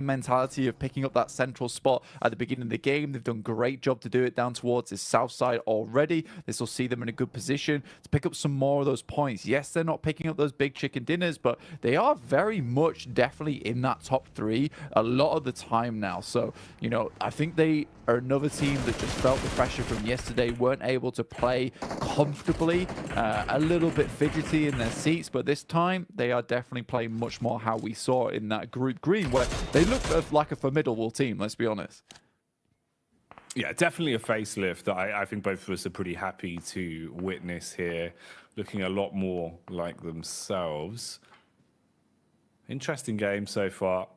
mentality of picking up that central spot at the beginning of the game. They've done a great job to do it down towards the south side already. This will see them in a good position to pick up some more of those points. Yes, they're not picking up those big chicken dinners, but they are very much definitely in that top 3 a lot of the time now. So, you know, I think they are another team that just felt the pressure from yesterday, weren't able to play comfortably, a little bit fidgety in their seats, but this time they are definitely playing much more how we saw in that group green, where they look like a formidable team, let's be honest. Yeah, definitely a facelift that I think both of us are pretty happy to witness here, looking a lot more like themselves. Interesting game so far.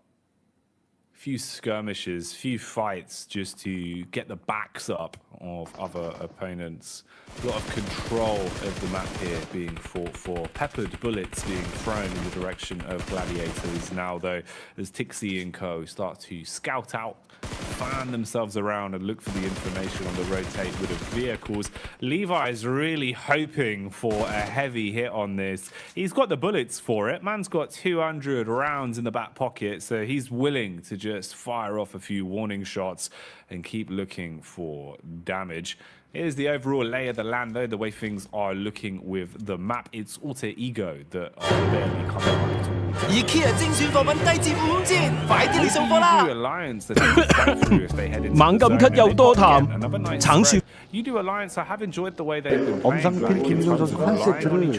Few skirmishes, few fights just to get the backs up of other opponents. A lot of control of the map here being fought for. Peppered bullets being thrown in the direction of Gladiators now, though, as Tixie and co start to scout out, fan themselves around and look for the information on the rotate with the vehicles. Levi's really hoping for a heavy hit on this. He's got the bullets for it. Man's got 200 rounds in the back pocket, so he's willing to just fire off a few warning shots and keep looking for damage. Here's the overall lay of the land, though, the way things are looking with the map. It's Alter Ego that are barely coming up towards. IKEA 精選貨品低至5折，快啲嚟掃貨啦！猛咁咳又多痰，橙少。엄상필 김민호 선수 컨셉트를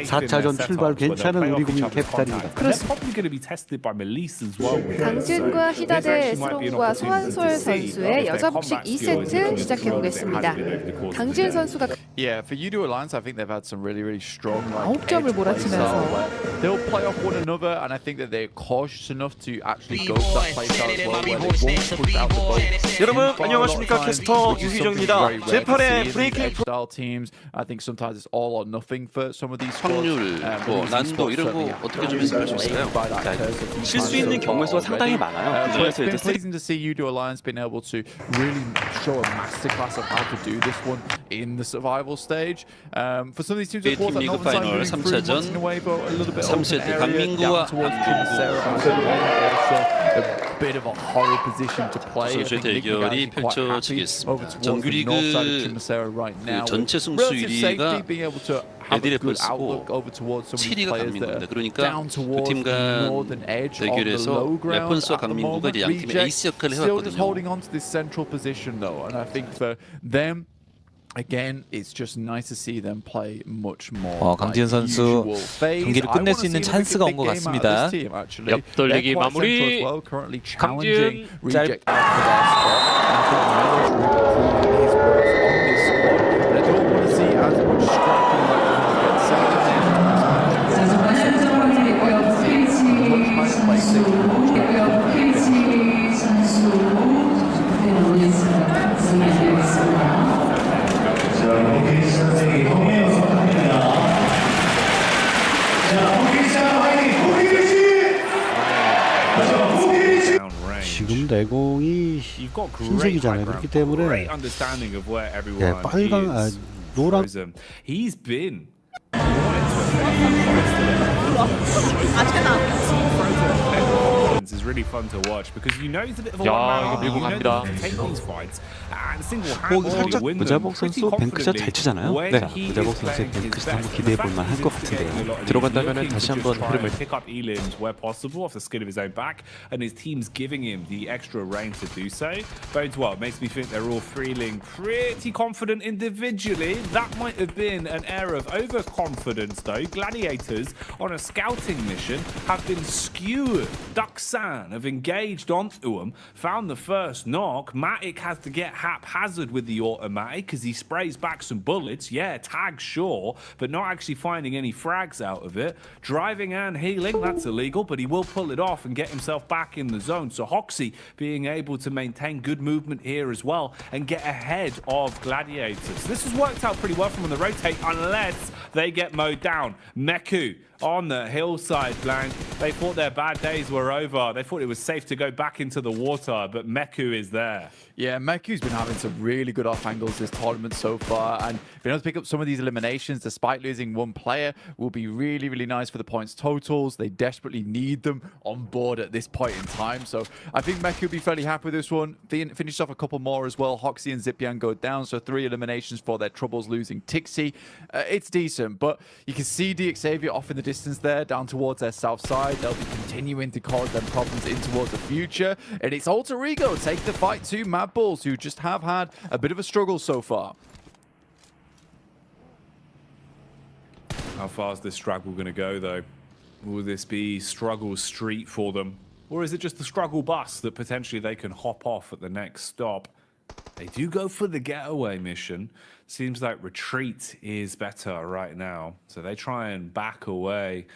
4차전 출발 괜찮은 우리 국민 캡틴입니다. 강준과 희다대 에스롱과 소환솔 선수의 여자 복식 2세트 시작해 보겠습니다. 강준 선수가 Yeah, for U2 Alliance, I think they've had some really strong like 9점을 몰아치면서 they'll play off one another, and I think that they're cautious enough to actually go for that play style as well, where they won't push out the ball. 여러분 안녕하십니까, 캐스터 유희정입니다. 제8회 브레이킹 style teams. I think sometimes it's all or nothing for some of these squads. 확률, 난도 이런 거 어떻게 좀 해석할 수 있을까요? 실수 있는 경우의 수가 상당히 많아요. It's been pleasing to see U2 Alliance being able to really show a masterclass of how to do this one in the survival stage. For some of these teams, of course, 리그 파이널 3차전 a little bit 3세트 강민구와 a bit of a horrid position to play. 선수의 대결이 펼쳐지겠습니다. 정규리그 전체 승수 1위가 애들의 벌스고 7위가 강민구입니다. 그러니까 그 팀 간 대결에서 레펀스와 강민구가 이제 양팀의 에이스 역할을 해왔거든요. Again, it's just nice to see them play much more. 강지현 선수 경기를 끝낼 수 있는 찬스가 온 것 같습니다. 옆돌리기 마무리. 강지은 짧. 지금 내공이 흰색이잖아요. 그렇기 때문에 빨강, 노란 is really fun to watch because you know he's a bit of a one-man army. You know he can take these fights and single-handedly win them. 무자복 선수 뱅크샷 잘 치잖아요. 네, 무자복 선수의 뱅크샷 한번 기대해 볼 만할 것 같은데요. 들어간다면 다시 한번 흐름을 pick up elims where possible off the skin of his own back, and his team's giving him the extra range to do so. Bodes well. Makes me think they're all feeling pretty confident individually. That might have been an air of overconfidence, though. Gladiators on a scouting mission have been skewered. Duxan have engaged onto him, found the first knock. Matic has to get haphazard with the automatic because he sprays back some bullets. Yeah, tag sure, but not actually finding any frags out of it. Driving and healing, that's illegal, but he will pull it off and get himself back in the zone. So Hoxie being able to maintain good movement here as well and get ahead of Gladiators. This has worked out pretty well from on the rotate unless they get mowed down. Meku on the hillside flank. They thought their bad days were over. They thought it was safe to go back into the water, but Meku is there. Yeah, Meku's been having some really good off angles this tournament so far, and being able to pick up some of these eliminations despite losing one player will be really, really nice for the points totals. They desperately need them on board at this point in time, so I think Meku will be fairly happy with this one. Finished off a couple more as well. Hoxie and Zipian go down, so 3 eliminations for their troubles losing Tixie. It's decent, but you can see DXavier off in the distance there, down towards their south side. They'll be continuing to cause them problems in towards the future, and it's Alter Ego take the fight to Mad Bulls, who just have had a bit of a struggle so far. How far is this struggle going to go, though? Will this be struggle street for them? Or is it just the struggle bus that potentially they can hop off at the next stop? They do go for the getaway mission. Seems like retreat is better right now. So they try and back away.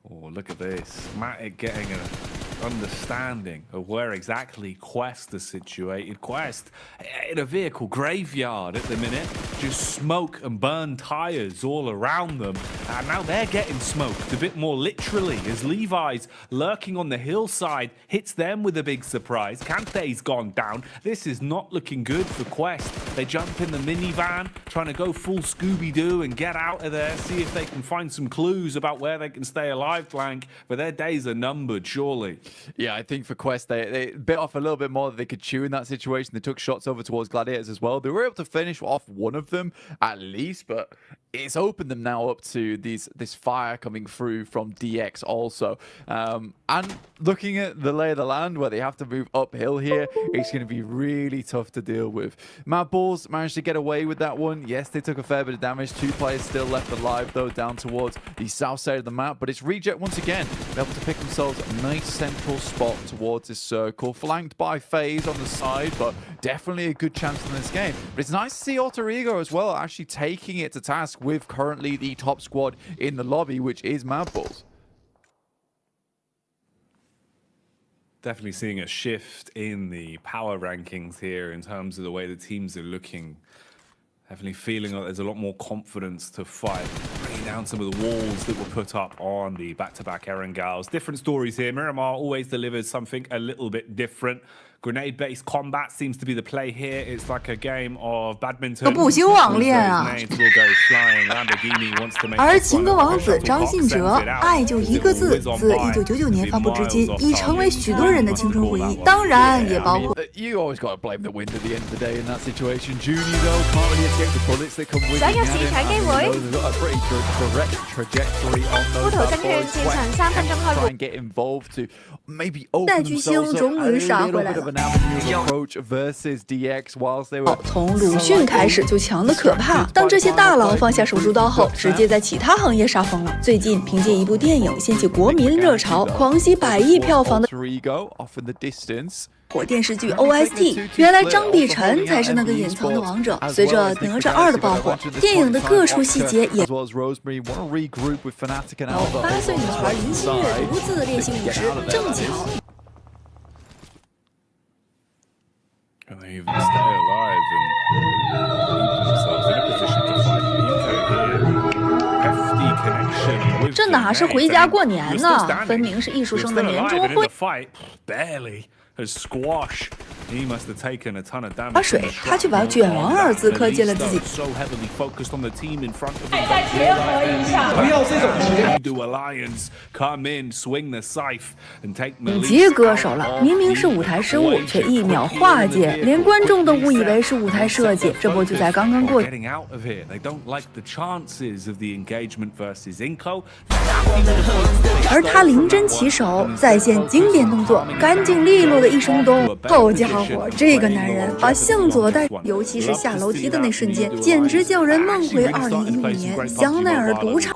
Oh, look at this. Matic getting an understanding of where exactly Quest is situated. Quest in a vehicle graveyard at the minute. Just smoke and burn tires all around them. And now they're getting smoked a bit more literally as Levi's lurking on the hillside hits them with a big surprise. Kante's gone down. This is not looking good for Quest. They jump in the minivan, trying to go full Scooby-Doo and get out of there, see if they can find some clues about where they can stay alive, Blank. But their days are numbered, surely. Yeah, I think for Quest, they bit off a little bit more than they could chew in that situation. They took shots over towards Gladiators as well. They were able to finish off one of them at least, but it's opened them now up to this fire coming through from DX also. And looking at the lay of the land where they have to move uphill here, it's going to be really tough to deal with. Mad Bulls managed to get away with that one. Yes, they took a fair bit of damage. 2 players still left alive though, down towards the south side of the map, but it's Reject once again able to pick themselves a nice central spot towards this circle, flanked by FaZe on the side, but definitely a good chance in this game. But it's nice to see Alter Ego as well actually taking it to task with currently the top squad in the lobby, which is Mad Bulls. Definitely seeing a shift in the power rankings here in terms of the way the teams are looking. Definitely feeling like there's a lot more confidence to fight, bringing down some of the walls that were put up on the back-to-back Erangels. Different stories here. Miramar always delivers something a little bit different. Grenade-based combat seems to be the play here. It's like a game of badminton. 不兴网恋啊！而情歌王子张信哲，爱就一个字，自1999年发布至今，已成为许多人的青春回忆。当然，也包括。You always got to blame the wind at the end of the day in that situation. Junie though can't really escape the bullets that come with it. 想有市場機會。 They've got a pretty direct trajectory on those bad boys. Try and get involved to maybe open themselves up a little bit of an avenue of approach versus DX whilst they were. 从鲁迅开始就强得可怕，当这些大佬放下手术刀后，直接在其他行业杀疯了。最近凭借一部电影掀起国民热潮，狂袭100亿票房的火电视剧 OST， 原来张碧晨才是那个隐藏的王者。随着哪吒2的爆火，电影的各处细节也8岁女孩林心月独自练习舞时，正巧。 And they even stay alive and keep themselves in a position to fight Pico here. Hefty connection with 这哪是回家过年呢？分明是艺术生的年终会。 Barely has squash. He must have taken a ton of damage. 打水，他却把卷王2字刻进了自己。 So heavily focused on the team in front of him. 再结合一下。不要这种 Do alliance come in, swing the scythe and take the lead. 级割手了，明明是舞台失误，却1秒化解，连观众都误以为是舞台设计。这波就在刚刚过。 Getting out of here. They don't like the chances of the engagement versus Inco. 而他临阵起手，再现经典动作，干净利落的一声咚。好家伙，这个男人把向左带，尤其是下楼梯的那瞬间，简直叫人梦回2015年香奈儿赌场。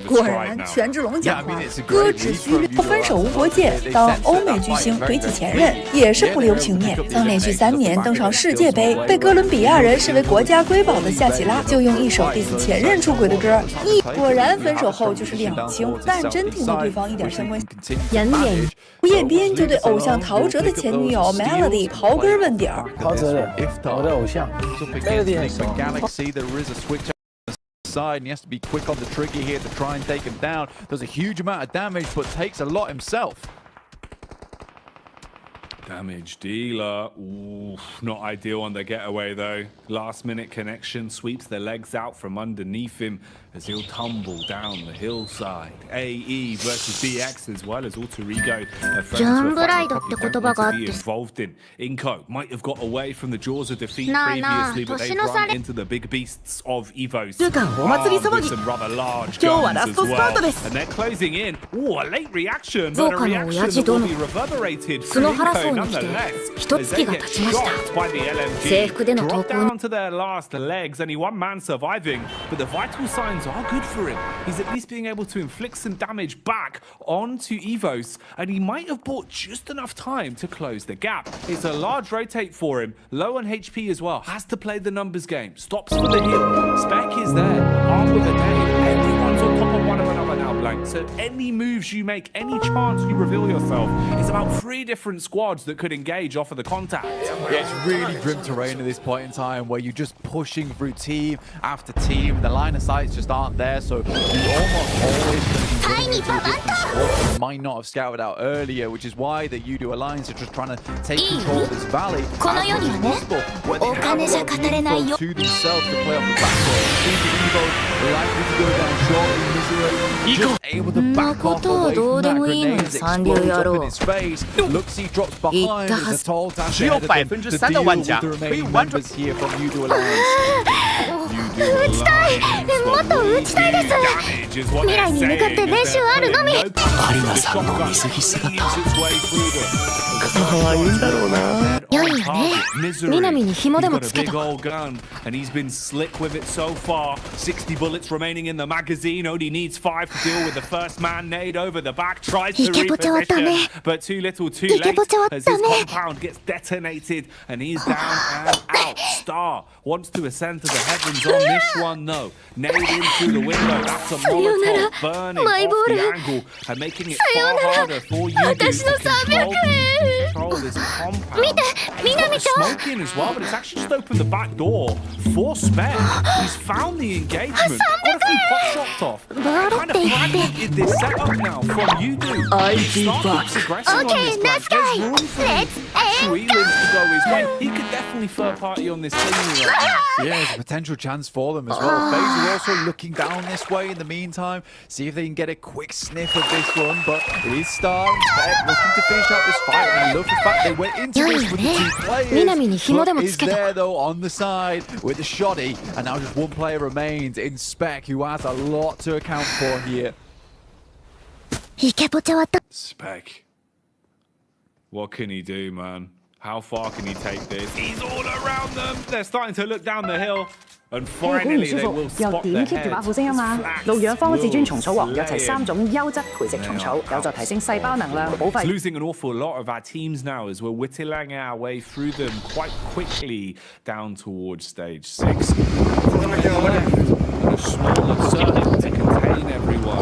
果然，权志龙讲话，哥只需不分手无国界。当欧美巨星怼起前任，也是不留情面。曾连续3年登上世界杯，被哥伦比亚人视为国家瑰宝的夏奇拉，就用一首 diss 前任出轨的歌。果然分手后就是两清，但真听到对方一点相关。演吴彦斌就对偶像陶喆的前女友 Melody 刨根问底儿。陶喆的，我的偶像 Melody 很熟。side, and he has to be quick on the trigger here to try and take him down. Does a huge amount of damage, but takes a lot himself. Damage dealer. Ooh, not ideal on the getaway though. Last minute connection sweeps the legs out from underneath him as he'll tumble down the hillside. AE versus BX as well as Alter Ego. Be involved in. Inko might have got away from the jaws of defeat previously, but they've run into the big beasts of Evos. With some rather large guns as well. And they're closing in. Ooh, a late reaction, but a reaction that will be reverberated through Inko nonetheless. As they get shot by the LMG. Drop down to their last legs, only one man surviving, but the vital signs are good for him. He's at least being able to inflict some damage back onto Evos, and he might have bought just enough time to close the gap. It's a large rotate for him, low on HP as well, has to play the numbers game, stops for the hit. Spec is there, armed with a nade. Everyone's on top of one of another now, Blank. So any moves you make, any chance you reveal yourself, it's about 3 different squads that could engage off of the contact. Yeah, it's really grim terrain at this point in time where you're just pushing through team after team. The line of sights just aren't there, so you almost always going to be running into a different squad that you might not have scouted out earlier, which is why the Udo Alliance are just trying to take control of this valley as much as possible, where they have a lot of info to themselves to play off the backcourt. Evo likely to go down shortly. Just able to back off away from that grenade as it explodes up in his face. Looks he drops behind as a tall dash ahead of them to deal with the remaining members here from Udo Alliance. 打ちたい、もっと打ちたいです。未来に向かって練習あるのみ。有馬さんの水着姿可愛いんだろうな。良いよね。南に紐でもつけと。And he's been slick with it so far. 60 bullets remaining in the magazine. Only needs 5 to deal with the first man nade over the back. Tries to reposition, but too little, too late as his compound gets detonated and he's down and out. Star wants to ascend to the heavens on this one though. Nade in through the window. That's a Molotov burning off the angle and making it far harder for you to control this compound. He's got the smoke in as well, but it's actually just opened the back door for Spec. He's found the engagement. Got a few pot shots off. Kind of fragmented this setup now from Udo. Startups aggressing on this Blank. There's room for Shuilin to go his way. He could definitely third party on this team right now. Yeah, there's a potential chance for them as well. FaZe is also looking down this way in the meantime. See if they can get a quick sniff of this one, but it is Star and Spec looking to finish out this fight. And I love the fact they went into this with the 2 players. But is there though on the side with the shoddy, and now just 1 player remains in Spec, who has a lot to account for here. Spec. What can he do, man? How far can he take this? He's all around them. They're starting to look down the hill. And finally they will spot the head. 綠養方至尊蟲草王有齊3種優質培植蟲草，有助提升細胞能量、保肺。 It's losing an awful lot of our teams now as we're whittling our way through them quite quickly down towards stage 6. A smaller circle to contain everyone.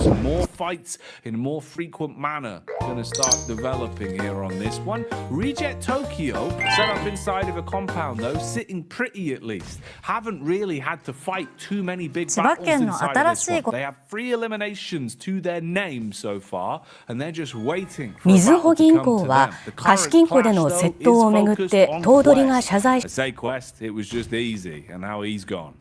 Some more fights in a more frequent manner going to start developing here on this one. Reject Tokyo set up inside of a compound though, sitting pretty at least. Haven't really had to fight too many big battles inside of this one. They have 3 eliminations to their name so far, and they're just waiting for a battle to come to them. The current clash though is focused on Quest. It was just easy, and now he's gone.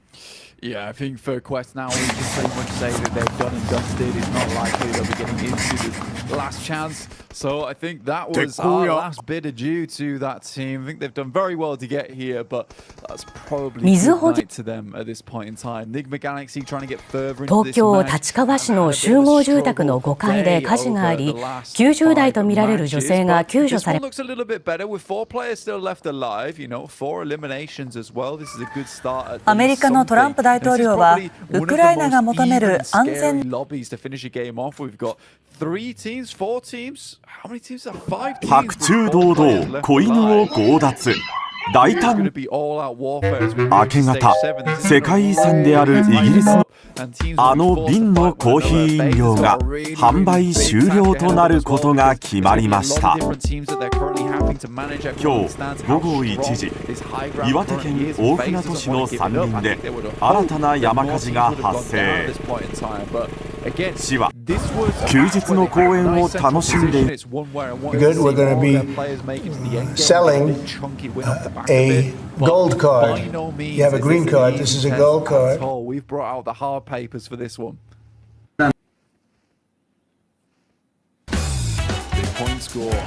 Yeah, I think for Quest now, we can pretty much say that they've done and dusted. It's not likely they'll be getting into the last chance. So I think that was our last bit of due to that team. I think they've done very well to get here, but that's probably good night to them at this point in time. Nigma Galaxy trying to get further into this match. 東京立川市の集合住宅の5階で火事があり、90代とみられる女性が救助され。Looks a little bit better with 4 players still left alive. You know, 4 eliminations as well. This is a good start. アメリカのトランプ大統領はウクライナが求める安全 lobbies to finish a game off. We've got 3 teams, 4 teams. How many teams are 5 teams? 白昼堂々子犬を強奪大胆明け方世界遺産であるイギリスのあの瓶のコーヒー飲料が販売終了となることが決まりました。今日午後1時、岩手県大船渡市の山林で新たな山火事が発生。市は休日の公演を楽しんでいる。Good, we're going to be selling a gold card. You have a green card. This is a gold card. We've brought out the hard papers for this one. Big point score.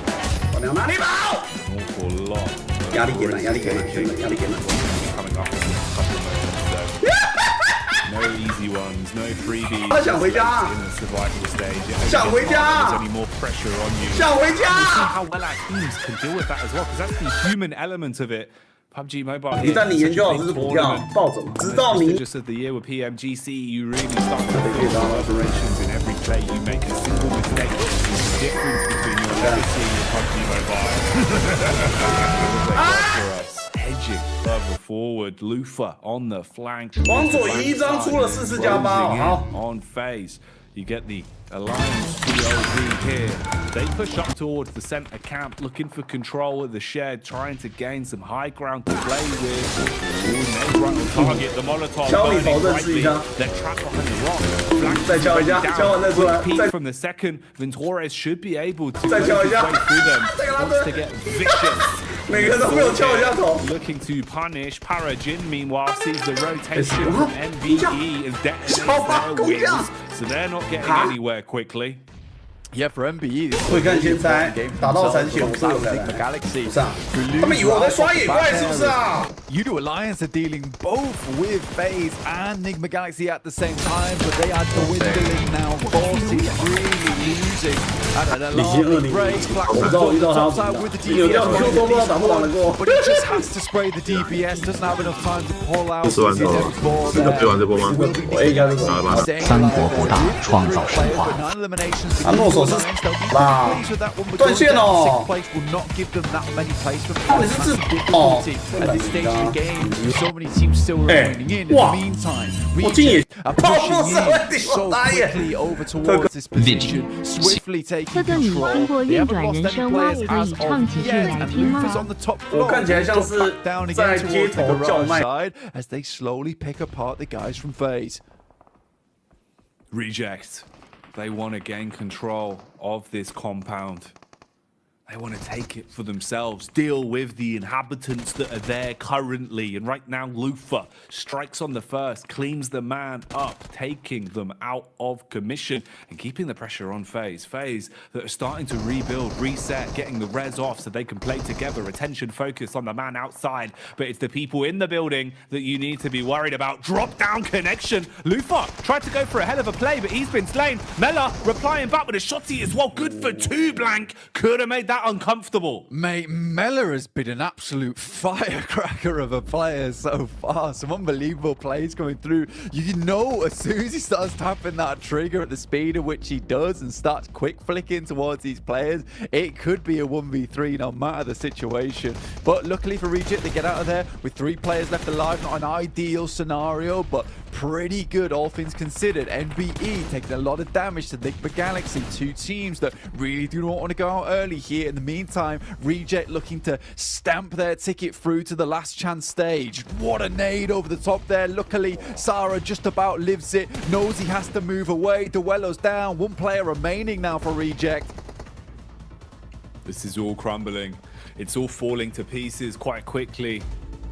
An awful lot. 压力点了，压力点了，真的压力点了。 Coming up in a couple of moments, so. No easy ones, no freebies. 他想回家。 In the survival stage. 想回家。 There's only more pressure on you. 想回家。 We'll see how well our teams can deal with that as well, because that's the human element of it. PUBG Mobile. 一旦你研究好这只股票，暴走，直到明。 Just of the year with PMGC, you really start to feel operations in every play you make. A single mistake is the difference between your legacy and PUBG Mobile. For us, hedging further forward, Lufa on the flank. 王佐怡一张出了44+8，好。 On phase, you get the Alliance POV here. They push up towards the center camp, looking for control of the shed, trying to gain some high ground to play with. Ooh, right on target, the Molotov burning brightly. They're trapped behind the rock. Quick peek from the second. Ventores should be able to work his way through them. Wants to get vicious. Looking to punish. Parajin, meanwhile, sees the rotation from MVE as detonates their wings. So they're not getting anywhere quickly. Yeah, for MBE, 会看先猜，打到残血，我是有的。不是啊，他们以为我在刷野怪是不是啊 ？Udo Alliance are dealing both with FaZe and Nigma Galaxy at the same time, but they are dwindling now. Force is really losing. And an alarming break. Topside with the DPS. But he just has to spray the DPS. Doesn't have enough time to pull out. 三国不大，创造神话。断线哦！到底是自哦！哎，哇！我竟也爆破社会顶我打野！哥哥，你听过运转人生蛙可以唱几句来听吗？我看起来像是在街头叫卖。 As they slowly pick apart the guys from FaZe. Reject. They want to gain control of this compound. They want to take it for themselves, deal with the inhabitants that are there currently. And right now, Lufa strikes on the first, cleans the man up, taking them out of commission and keeping the pressure on FaZe. FaZe that are starting to rebuild, reset, getting the res off so they can play together. Attention focus on the man outside, but it's the people in the building that you need to be worried about. Drop down connection. Lufa tried to go for a hell of a play, but he's been slain. Mela replying back with a shotty as well. Good for 2 blank. Could have made that uncomfortable. Mate, Mela has been an absolute firecracker of a player so far. Some unbelievable plays coming through. You know, as soon as he starts tapping that trigger at the speed at which he does and starts quick flicking towards these players, it could be a 1v3 no matter the situation. But luckily for Reject, they get out of there with 3 players left alive. Not an ideal scenario, but pretty good all things considered. NBE taking a lot of damage to Nigma Galaxy. 2 teams that really do not want to go out early here. In the meantime, Reject looking to stamp their ticket through to the last chance stage. What a nade over the top there. Luckily, Sarah just about lives it. Knows he has to move away. Duello's down. 1 player remaining now for Reject. This is all crumbling. It's all falling to pieces quite quickly.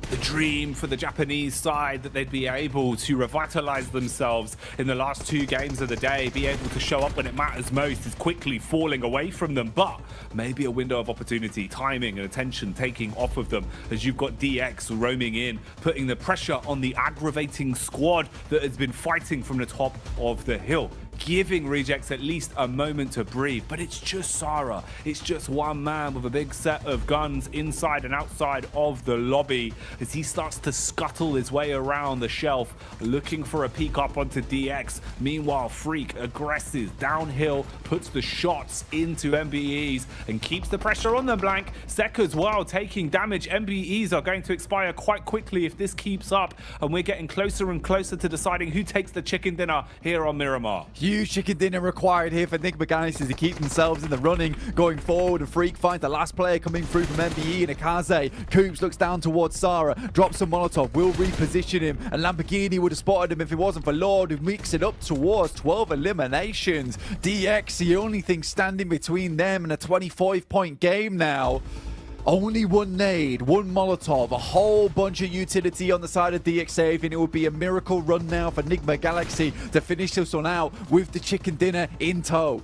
The dream for the Japanese side that they'd be able to revitalize themselves in the last 2 games of the day, be able to show up when it matters most, is quickly falling away from them. But maybe a window of opportunity, timing and attention taking off of them as you've got DX roaming in, putting the pressure on the aggravating squad that has been fighting from the top of the hill, giving Rejects at least a moment to breathe. But it's just Sarah. It's just one man with a big set of guns inside and outside of the lobby as he starts to scuttle his way around the shelf, looking for a peek up onto DX. Meanwhile, Freak aggresses downhill, puts the shots into MBEs and keeps the pressure on them, Blank. Sek as well taking damage. MBEs are going to expire quite quickly if this keeps up, and we're getting closer and closer to deciding who takes the chicken dinner here on Miramar. Huge chicken dinner required here for Nigma Galaxy to keep themselves in the running going forward. And Freak finds the last player coming through from MBE and Akaze. Coops looks down towards Sarah, drops a Molotov, will reposition him, and Lamborghini would have spotted him if it wasn't for Lord, who makes it up towards 12 eliminations. DX, the only thing standing between them and a 25-point game now. Only one nade, one Molotov, a whole bunch of utility on the side of DXAV, and it would be a miracle run now for Nigma Galaxy to finish this one out with the chicken dinner in tow.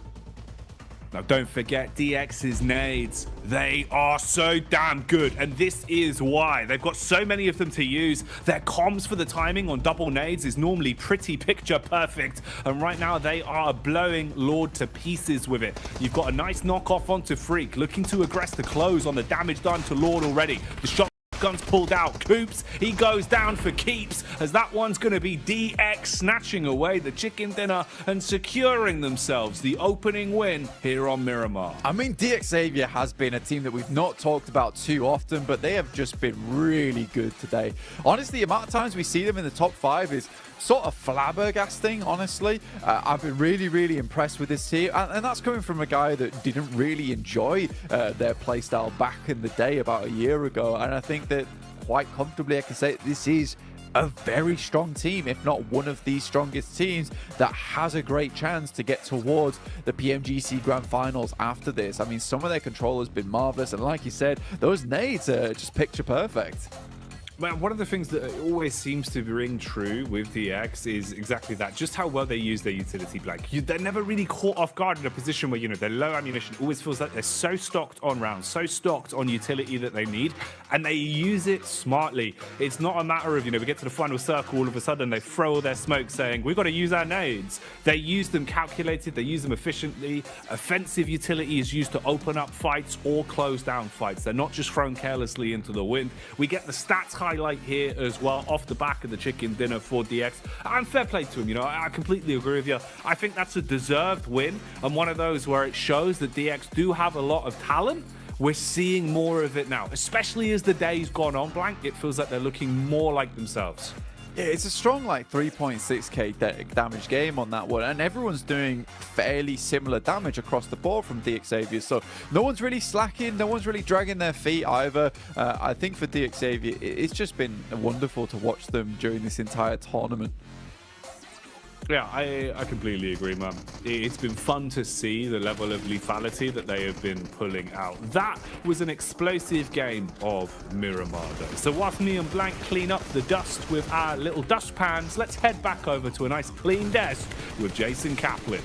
Now, don't forget DX's nades. They are so damn good, and this is why. They've got so many of them to use. Their comms for the timing on double nades is normally pretty picture perfect, and right now they are blowing Lord to pieces with it. You've got a nice knockoff onto Freak, looking to aggress the close on the damage done to Lord already. The shot guns pulled out. Coops, he goes down for keeps, as that one's going to be DX snatching away the chicken dinner and securing themselves the opening win here on Miramar. I mean, DXAV has been a team that we've not talked about too often, but they have just been really good today. Honestly, the amount of times we see them in the top 5 is sort of flabbergasting, honestly. I've been really impressed with this team, and that's coming from a guy that didn't really enjoy their playstyle back in the day about a year ago, and I think that quite comfortably I can say this is a very strong team, if not one of the strongest teams, that has a great chance to get towards the PMGC Grand Finals after this. I mean, some of their control has been marvelous, and like you said, those nades are just picture perfect. Man, one of the things that always seems to ring true with DX is exactly that, just how well they use their utility blank. They're never really caught off guard in a position where, you know, they're low ammunition. It always feels like they're so stocked on rounds, so stocked on utility that they need, and they use it smartly. It's not a matter of, you know, we get to the final circle, all of a sudden they throw all their smoke saying, we've got to use our nades. They use them calculated, they use them efficiently. Offensive utility is used to open up fights or close down fights. They're not just thrown carelessly into the wind. We get the stats highlight here as well off the back of the chicken dinner for DX, and fair play to him. You know, I completely agree with you. I think that's a deserved win, and one of those where it shows that DX do have a lot of talent. We're seeing more of it now, especially as the day's gone on. Blank, it feels like they're looking more like themselves. Yeah, it's a strong like 3.6k damage game on that one, and everyone's doing fairly similar damage across the board from DXAV, so no one's really slacking, no one's really dragging their feet either. I think for DXAV, it's just been wonderful to watch them during this entire tournament. Yeah, I completely agree, man. It's been fun to see the level of lethality that they have been pulling out. That was an explosive game of Miramar, though. So whilst me and Blank clean up the dust with our little dustpans, let's head back over to a nice clean desk with Jason Kaplan.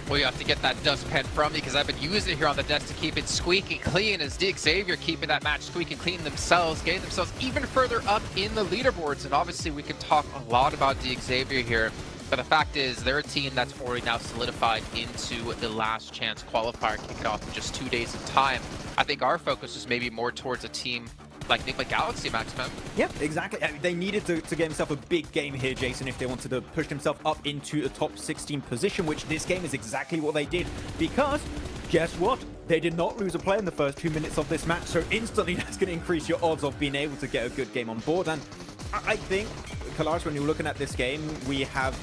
Well, you have to get that dustpan from me because I've been using it here on the desk to keep it squeaky clean, as DXAV keeping that match squeaky clean themselves, getting themselves even further up in the leaderboards. And obviously we could talk a lot about DXAV here, but the fact is they're a team that's already now solidified into the last chance qualifier, kicking off in just 2 days of time. I think our focus is maybe more towards a team like Nigma Galaxy, Maximum. Yep, exactly. They needed to get themselves a big game here, Jason, if they wanted to push themselves up into a top 16 position, which this game is exactly what they did. Because, guess what? They did not lose a player in the first 2 minutes of this match, so instantly that's going to increase your odds of being able to get a good game on board. And I think, Kalash, when you're looking at this game, we have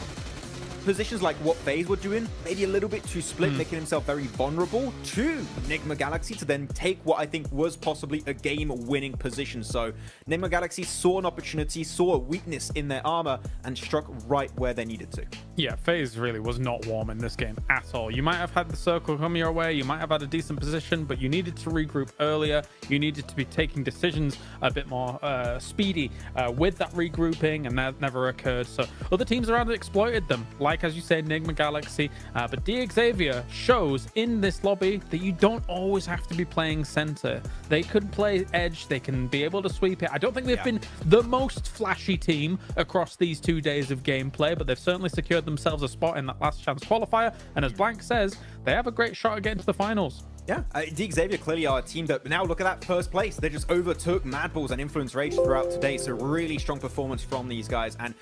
positions like what FaZe were doing, maybe a little bit too split, making himself very vulnerable to Nigma Galaxy to then take what I think was possibly a game-winning position. So Nigma Galaxy saw an opportunity, saw a weakness in their armor, and struck right where they needed to. Yeah, FaZe really was not warm in this game at all. You might have had the circle come your way, you might have had a decent position, but you needed to regroup earlier. You needed to be taking decisions a bit more speedy with that regrouping, and that never occurred. So other teams around it exploited them, like as you said, Nigma Galaxy, but DXAV shows in this lobby that you don't always have to be playing center. They could play edge, they can be able to sweep it. I don't think they've been the most flashy team across these 2 days of gameplay, but they've certainly secured themselves a spot in that last chance qualifier, and as Blank says, they have a great shot at getting to the finals. Yeah, DXAV clearly are a team that now look at that first place. They just overtook Mad Balls and Influence Rage throughout today. So really strong performance from these guys. And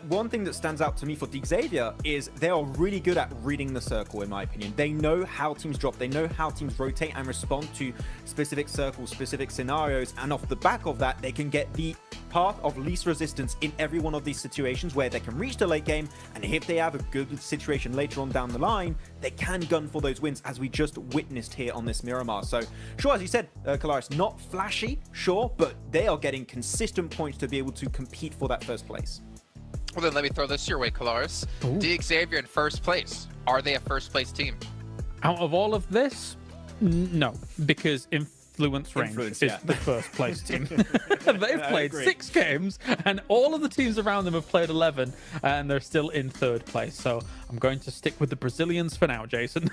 one thing that stands out to me for DXAV is they are really good at reading the circle, in my opinion. They know how teams drop. They know how teams rotate and respond to specific circles, specific scenarios. And off the back of that, they can get the path of least resistance in every one of these situations where they can reach the late game, and if they have a good situation later on down the line, they can gun for those wins, as we just witnessed here on this Miramar. So, sure, as you said, Kalaris, not flashy, sure, but they are getting consistent points to be able to compete for that first place. Well, then let me throw this your way, Kalaris. D Xavier in first place. Are they a first place team? Out of all of this, no, because Influence Range is the first place team. They've played 6 games, and all of the teams around them have played 11, and they're still in 3rd place. So I'm going to stick with the Brazilians for now, Jason.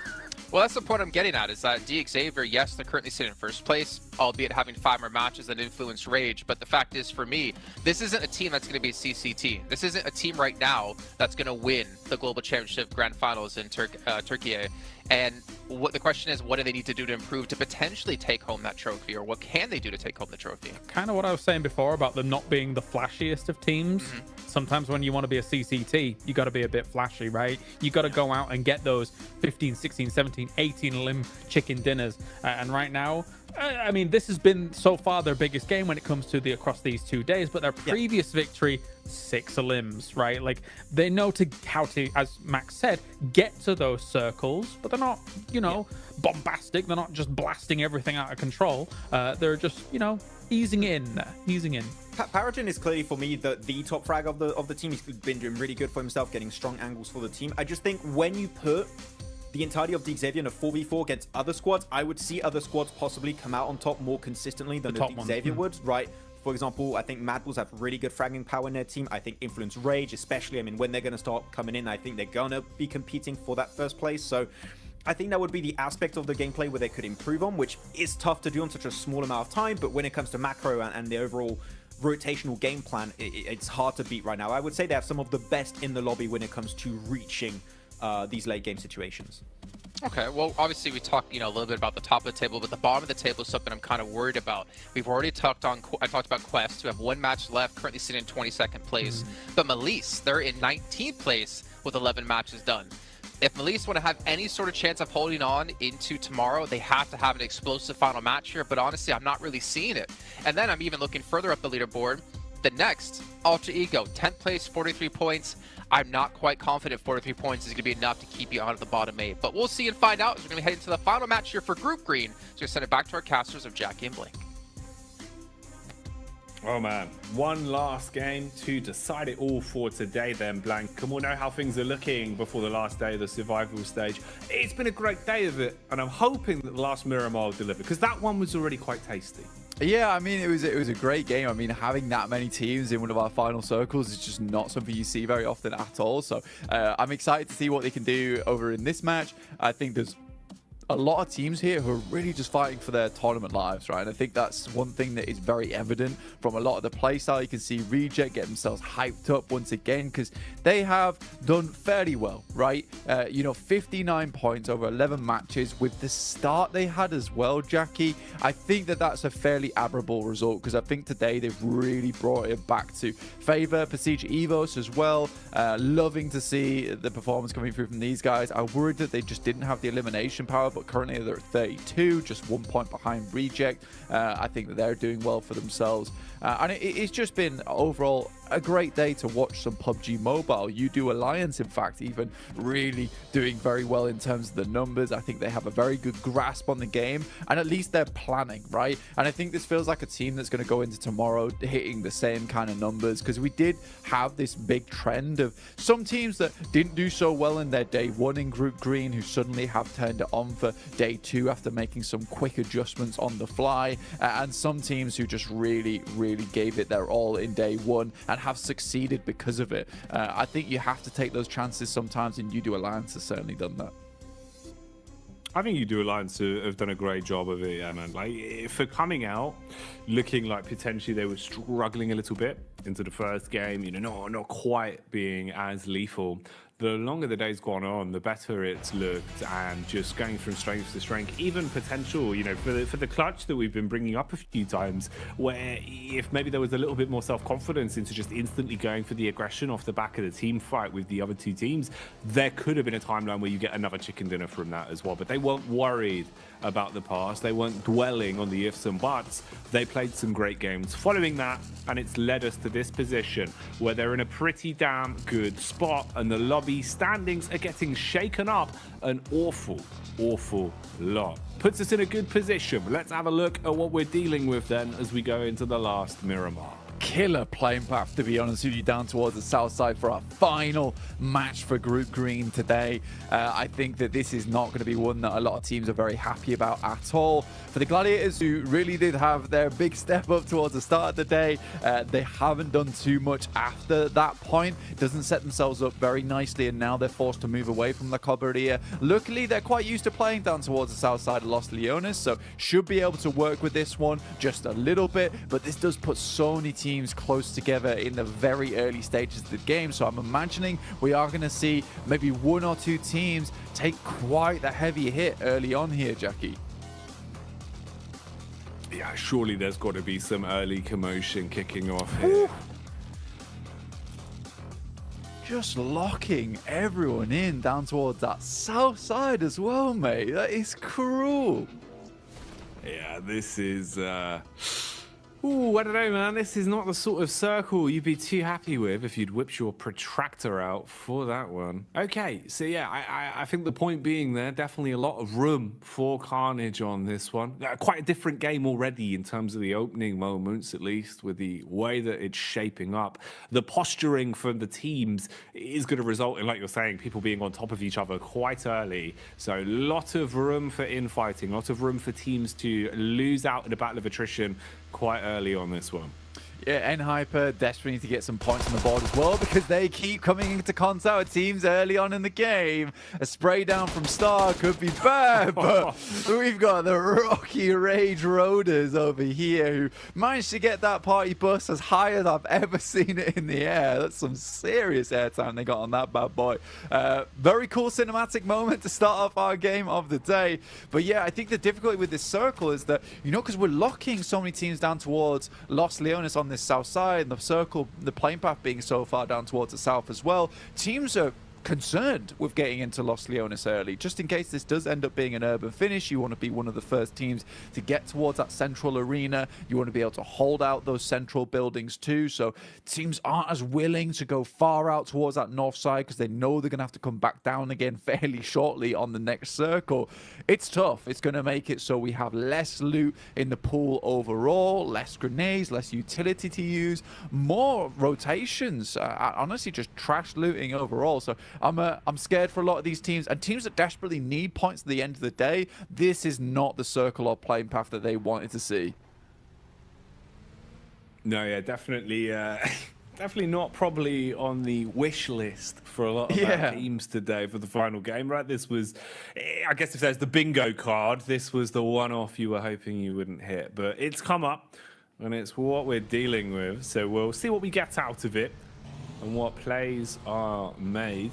Well, that's the point I'm getting at, is that D Xavier, yes, they're currently sitting in first place, albeit having 5 more matches than Influence Rage. But the fact is, for me, this isn't a team that's going to be a CCT. This isn't a team right now that's going to win the Global Championship Grand Finals in Turkey. And the question is, what do they need to do to improve to potentially take home that trophy, or what can they do to take home the trophy? Kind of what I was saying before about them not being the flashiest of teams. Sometimes when you want to be a CCT, you got to be a bit flashy, right? You got to go out and get those 15, 16, 17, 18 limb chicken dinners. And right now, I mean, this has been so far their biggest game when it comes to across these 2 days, but their previous victory, 6 limbs, right? Like, they know how to, as Max said, get to those circles, but they're not, you know, bombastic. They're not just blasting everything out of control. They're just, you know, easing in. Paragen is clearly, for me, the top frag of the team. He's been doing really good for himself, getting strong angles for the team. I just think when you put the entirety of D Xavier in a 4v4 against other squads, I would see other squads possibly come out on top more consistently than the D Xavier would, right? For example, I think Mad Bulls have really good fragging power in their team. I think Influence Rage, especially, I mean, when they're going to start coming in, I think they're going to be competing for that first place. So I think that would be the aspect of the gameplay where they could improve on, which is tough to do on such a small amount of time. But when it comes to macro and the overall rotational game plan, it's hard to beat right now. I would say they have some of the best in the lobby when it comes to reaching these late game situations. Okay, well, obviously we talked, you know, a little bit about the top of the table, but the bottom of the table is something I'm kind of worried about. We've already I talked about Quest, who have 1 match left, currently sitting in 22nd place. But Melise, they're in 19th place with 11 matches done. If Melise want to have any sort of chance of holding on into tomorrow, they have to have an explosive final match here, but honestly, I'm not really seeing it. And then I'm even looking further up the leaderboard. The next, Ultra Ego, 10th place, 43 points. I'm not quite confident 43 points is going to be enough to keep you out of the bottom 8. But we'll see and find out as we're going to be heading to the final match here for Group Green. So we're going to send it back to our casters of Jackie and Blake. Oh man, one last game to decide it all for today then, Blank. And we'll know how things are looking before the last day of the survival stage. It's been a great day of it, and I'm hoping that the last Miramar will deliver, because that one was already quite tasty. Yeah, I mean, it was a great game. I mean, having that many teams in one of our final circles is just not something you see very often at all. So I'm excited to see what they can do over in this match. I think there's a lot of teams here who are really just fighting for their tournament lives, right? And I think that's one thing that is very evident from a lot of the playstyle. You can see Reject get themselves hyped up once again because they have done fairly well, right? 59 points over 11 matches with the start they had as well, Jackie. I think that that's a fairly admirable result because I think today they've really brought it back to favor. Prestige Evos as well. Loving to see the performance coming through from these guys. I worried that they just didn't have the elimination power, but currently they're at 32, just 1 point behind Reject. I think that they're doing well for themselves. And it's just been overall a great day to watch some PUBG Mobile. You Alliance, in fact, even really doing very well in terms of the numbers. I think they have a very good grasp on the game, and at least they're planning, right? And I think this feels like a team that's going to go into tomorrow hitting the same kind of numbers, because we did have this big trend of some teams that didn't do so well in their day one in Group Green who suddenly have turned it on for day 2 after making some quick adjustments on the fly, and some teams who just really gave it their all in day 1 and have succeeded because of it. I think you have to take those chances sometimes, and Alliance has certainly done that. I think Alliance have done a great job of it, yeah, man. Like, for coming out looking like potentially they were struggling a little bit into the first game, not quite being as lethal. The longer the day's gone on, the better it's looked, and just going from strength to strength, even potential, for the clutch that we've been bringing up a few times, where if maybe there was a little bit more self-confidence into just instantly going for the aggression off the back of the team fight with the other 2 teams, there could have been a timeline where you get another chicken dinner from that as well. But they weren't worried about the past. They weren't dwelling on the ifs and buts. They played some great games following that, and it's led us to this position where they're in a pretty damn good spot, and the lobby standings are getting shaken up an awful lot. Puts us in a good position. Let's have a look at what we're dealing with then as we go into the last Miramar. Killer playing path, to be honest with you, down towards the south side for our final match for Group Green today. I think that this is not going to be one that a lot of teams are very happy about at all. For the Gladiators, who really did have their big step up towards the start of the day, they haven't done too much after that point. Doesn't set themselves up very nicely, and now they're forced to move away from the Cobarilla. Luckily, they're quite used to playing down towards the south side of Los Leones, so should be able to work with this one just a little bit, but this does put so many teams close together in the very early stages of the game, so I'm imagining we are going to see maybe one or two teams take quite the heavy hit early on here, Jackie. Yeah, surely there's got to be some early commotion kicking off here. Just locking everyone in down towards that south side as well, mate. That is cruel. Yeah, this is ooh, I don't know, man. This is not the sort of circle you'd be too happy with if you'd whipped your protractor out for that one. Okay, so yeah, I think the point being there, definitely a lot of room for carnage on this one. Quite a different game already in terms of the opening moments, at least, with the way that it's shaping up. The posturing from the teams is going to result in, like you're saying, people being on top of each other quite early. So a lot of room for infighting, a lot of room for teams to lose out in a battle of attrition quite early on this one. Yeah, N-Hyper desperately need to get some points on the board as well, because they keep coming into contact with teams early on in the game. A spray down from Star could be bad, but we've got the Rocky Rage Roaders over here who managed to get that party bus as high as I've ever seen it in the air. That's some serious airtime they got on that bad boy. Very cool cinematic moment to start off our game of the day. But yeah, I think the difficulty with this circle is that, you know, because we're locking so many teams down towards Los Leones on this south side, the circle, the plane path being so far down towards the south as well, teams are concerned with getting into Los Leones early. Just in case this does end up being an urban finish, you want to be one of the first teams to get towards that central arena. You want to be able to hold out those central buildings too, so teams aren't as willing to go far out towards that north side because they know they're going to have to come back down again fairly shortly on the next circle. It's tough. It's going to make it so we have less loot in the pool overall, less grenades, less utility to use, more rotations, honestly just trash looting overall. So I'm scared for a lot of these teams, and teams that desperately need points at the end of the day. This is not the circle or playing path that they wanted to see. No, yeah, definitely definitely not probably on the wish list for a lot of our teams today for the final game, right? This was, I guess if there's the bingo card, this was the one-off you were hoping you wouldn't hit, but it's come up and it's what we're dealing with, so we'll see what we get out of it and what plays are made.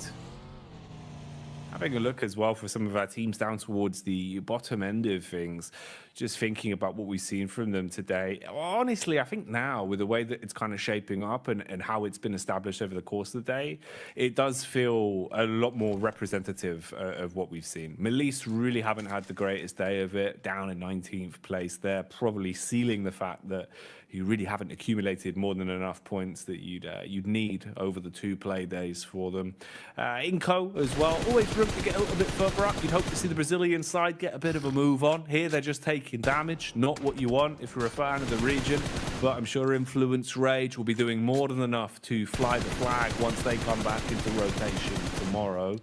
Having a look as well for some of our teams down towards the bottom end of things, just thinking about what we've seen from them today. Honestly, I think now with the way that it's kind of shaping up and how it's been established over the course of the day, it does feel a lot more representative of what we've seen. Melise really haven't had the greatest day of it, down in 19th place there, probably sealing the fact that you really haven't accumulated more than enough points that you'd need over the 2 play days for them. Inco as well, always room to get a little bit further up. You'd hope to see the Brazilian side get a bit of a move on. Here they're just taking damage, not what you want if you're a fan of the region, but I'm sure Influence Rage will be doing more than enough to fly the flag once they come back into rotation tomorrow.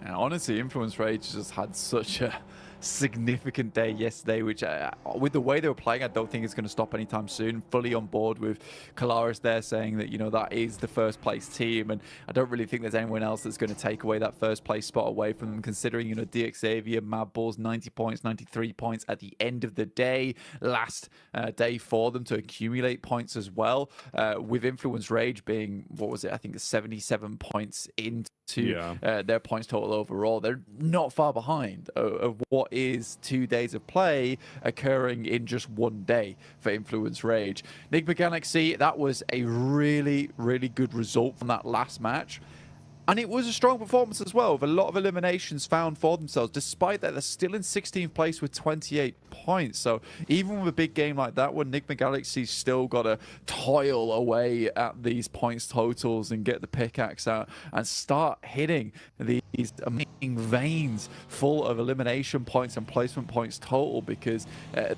And honestly, Influence Rage just had such a significant day yesterday, which with the way they were playing, I don't think it's going to stop anytime soon. Fully on board with Kalaris there saying that, you know, that is the first place team, and I don't really think there's anyone else that's going to take away that first place spot away from them, considering, you know, DX Xavier, Mad Bulls, 90 points, 93 points at the end of the day. Last day for them to accumulate points as well, with Influence Rage being, what was it, I think 77 points into their points total overall. They're not far behind of what is 2 days of play occurring in just 1 day for Influence Rage. Enigma Galaxy, that was a really, really good result from that last match. And it was a strong performance as well, with a lot of eliminations found for themselves, despite that they're still in 16th place with 28 points. So even with a big game like that, when Enigma Galaxy's still got to toil away at these points totals and get the pickaxe out and start hitting these amazing veins full of elimination points and placement points total, because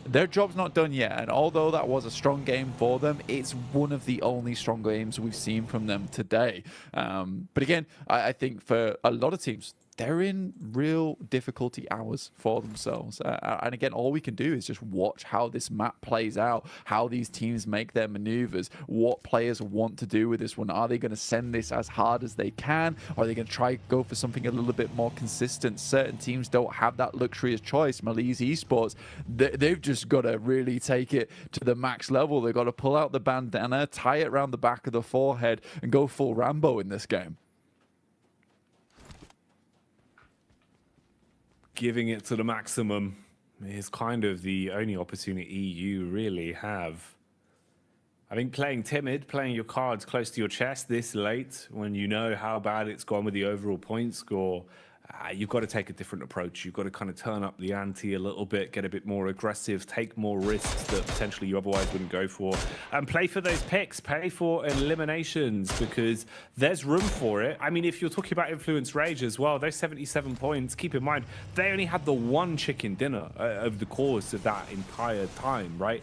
their job's not done yet. And although that was a strong game for them, it's one of the only strong games we've seen from them today. But again, I think for a lot of teams, they're in real difficulty hours for themselves. And again, all we can do is just watch how this map plays out, how these teams make their maneuvers, what players want to do with this one. Are they going to send this as hard as they can? Or are they going to try go for something a little bit more consistent? Certain teams don't have that luxurious choice. Malise Esports, they've just got to really take it to the max level. They've got to pull out the bandana, tie it around the back of the forehead, and go full Rambo in this game. Giving it to the maximum is kind of the only opportunity you really have. I think playing timid, playing your cards close to your chest this late, when you know how bad it's gone with the overall point score, you've got to take a different approach. You've got to kind of turn up the ante a little bit, get a bit more aggressive, take more risks that potentially you otherwise wouldn't go for, and play for those picks, play for eliminations, because there's room for it. I mean, if you're talking about Influence Rage as well, those 77 points, keep in mind, they only had the one chicken dinner over the course of that entire time, right?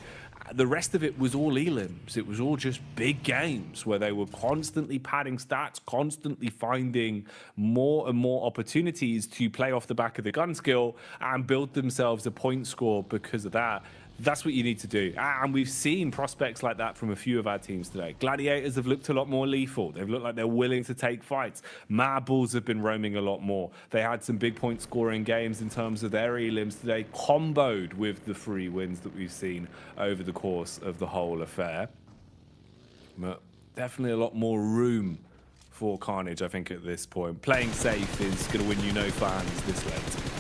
The rest of it was all elims. It was all just big games where they were constantly padding stats, constantly finding more and more opportunities to play off the back of the gun skill and build themselves a point score because of that. That's what you need to do. And we've seen prospects like that from a few of our teams today. Gladiators have looked a lot more lethal. They've looked like they're willing to take fights. Mad Bulls have been roaming a lot more. They had some big point scoring games in terms of their elims today, comboed with the free wins that we've seen over the course of the whole affair. But definitely a lot more room for Carnage, I think, at this point. Playing safe is going to win you no fans this late.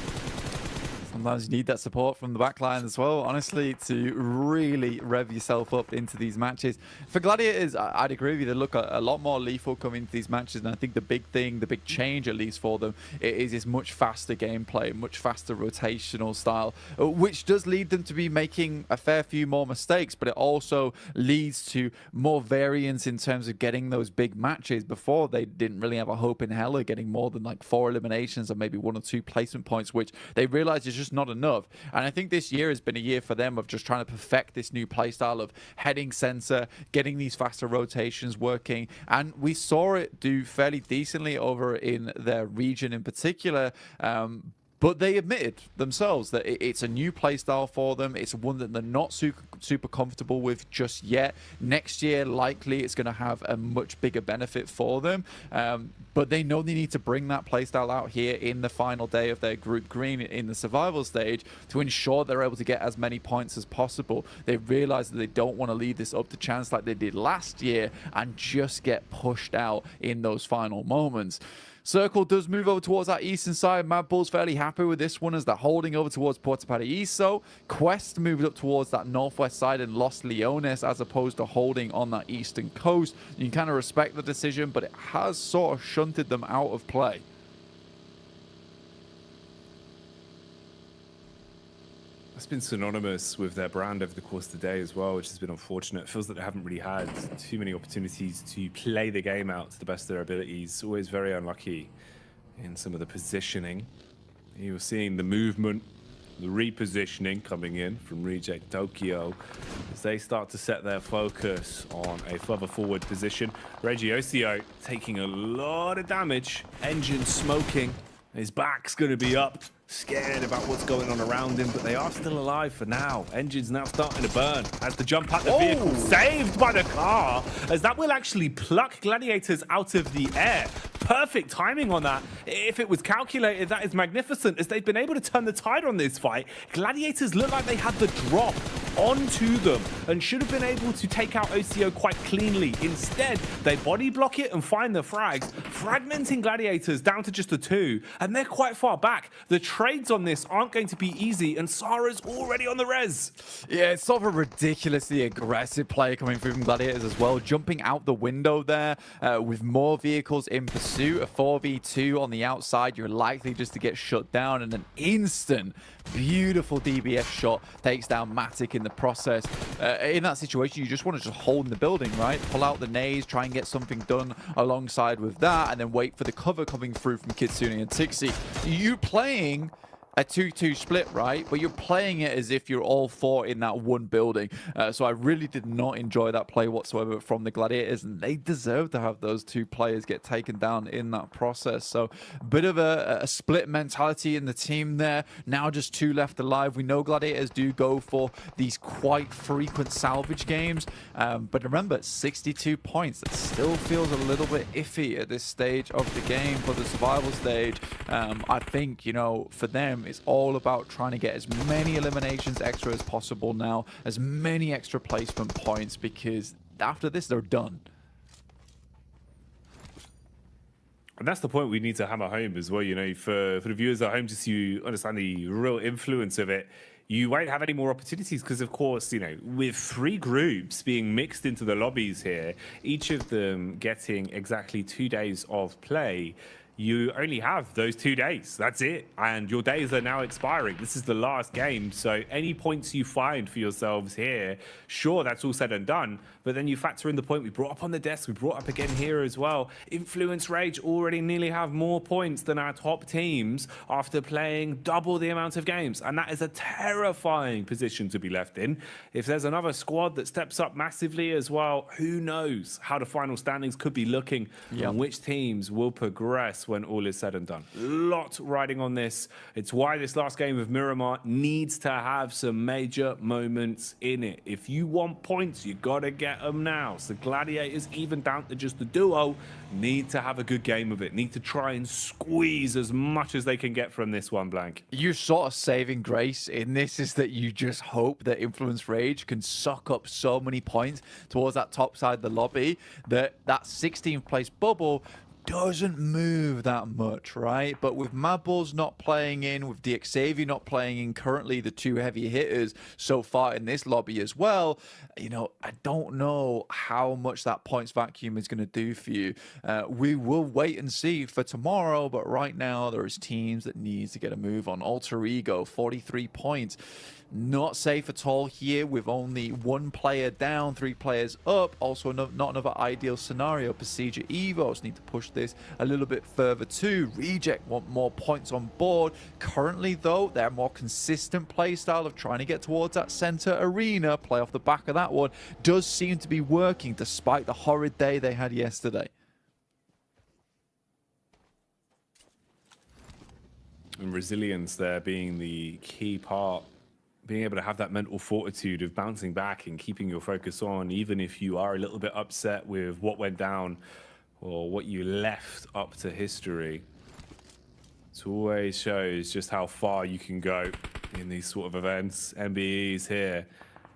Sometimes you need that support from the backline as well, honestly, to really rev yourself up into these matches. For Gladiators, I'd agree with you. They look a lot more lethal coming into these matches, and I think the big thing, the big change at least for them, is this much faster gameplay, much faster rotational style, which does lead them to be making a fair few more mistakes, but it also leads to more variance in terms of getting those big matches. Before, they didn't really have a hope in hell of getting more than like 4 eliminations or maybe 1 or 2 placement points, which they realized is just not enough. And I think this year has been a year for them of just trying to perfect this new playstyle of heading center, getting these faster rotations working, and we saw it do fairly decently over in their region in particular. But they admitted themselves that it's a new playstyle for them. It's one that they're not super comfortable with just yet. Next year, likely, it's going to have a much bigger benefit for them. But they know they need to bring that playstyle out here in the final day of their group green in the survival stage to ensure they're able to get as many points as possible. They realize that they don't want to leave this up to chance like they did last year and just get pushed out in those final moments. Circle does move over towards that eastern side. Mad Bull's fairly happy with this one as they're holding over towards Puerto Paraíso. Quest moved up towards that northwest side and Los Leones as opposed to holding on that eastern coast. You can kind of respect the decision, but it has sort of shunted them out of play. That's been synonymous with their brand over the course of the day as well, which has been unfortunate. It feels that they haven't really had too many opportunities to play the game out to the best of their abilities. Always very unlucky in some of the positioning. You're seeing the movement, the repositioning coming in from Reject Tokyo as they start to set their focus on a further forward position. Regiosio taking a lot of damage. Engine smoking. His back's going to be up. Scared about what's going on around him, but they are still alive for now. Engine's now starting to burn as the jump at the vehicle. Saved by the car, as that will actually pluck Gladiators out of the air. Perfect timing on that. If it was calculated, that is magnificent, as they've been able to turn the tide on this fight. Gladiators look like they had the drop onto them and should have been able to take out OCO quite cleanly. Instead, they body block it and find the frags, fragmenting Gladiators down to just a 2, and they're quite far back. The trades on this aren't going to be easy, and Sara's already on the res. Yeah, it's sort of a ridiculously aggressive play coming through from Gladiators as well, jumping out the window there with more vehicles in pursuit. A 4v2 on the outside, you're likely just to get shut down, and an instant beautiful DBS shot takes down Matic in the process. In that situation, you just want to just hold in the building, right? Pull out the nades, try and get something done alongside with that, and then wait for the cover coming through from Kitsune and Tixi. You playing a 2-2 split, right? But you're playing it as if you're all 4 in that one building. So I really did not enjoy that play whatsoever from the Gladiators, and they deserve to have those 2 players get taken down in that process. So a bit of a split mentality in the team there. Now just 2 left alive. We know Gladiators do go for these quite frequent salvage games, but remember, 62 points. That still feels a little bit iffy at this stage of the game for the survival stage. I think, you know, for them, it's all about trying to get as many eliminations extra as possible now, as many extra placement points, because after this, they're done. And that's the point we need to hammer home as well, you know, for the viewers at home, just so you understand the real influence of it. You won't have any more opportunities because, of course, you know, with 3 groups being mixed into the lobbies here, each of them getting exactly 2 days of play, you only have those 2 days. That's it. And your days are now expiring. This is the last game. So any points you find for yourselves here, sure, that's all said and done. But then you factor in the point we brought up on the desk, we brought up again here as well. Influence Rage already nearly have more points than our top teams after playing double the amount of games. And that is a terrifying position to be left in. If there's another squad that steps up massively as well, who knows how the final standings could be looking and which teams will progress when all is said and done. Lot riding on this. It's why this last game of Miramar needs to have some major moments in it. If you want points, you gotta get them now. So Gladiators, even down to just the duo, need to have a good game of it. Need to try and squeeze as much as they can get from this one, Blank. Your sort of saving grace in this is that you just hope that Influence Rage can suck up so many points towards that top side of the lobby that 16th place bubble doesn't move that much, right? But with Mad Bulls not playing in, with DXavier not playing in, currently the 2 heavy hitters so far in this lobby as well, you know, I don't know how much that points vacuum is going to do for you. We will wait and see for tomorrow, but right now there's teams that need to get a move on. Alter Ego, 43 points. Not safe at all here with only 1 player down, 3 players up. Also not another ideal scenario. Procedure Evos need to push this a little bit further too. Reject want more points on board. Currently though, their more consistent play style of trying to get towards that center arena, play off the back of that one, does seem to be working despite the horrid day they had yesterday. And resilience there being the key part. Being able to have that mental fortitude of bouncing back and keeping your focus on, even if you are a little bit upset with what went down or what you left up to history. It always shows just how far you can go in these sort of events. MBE's here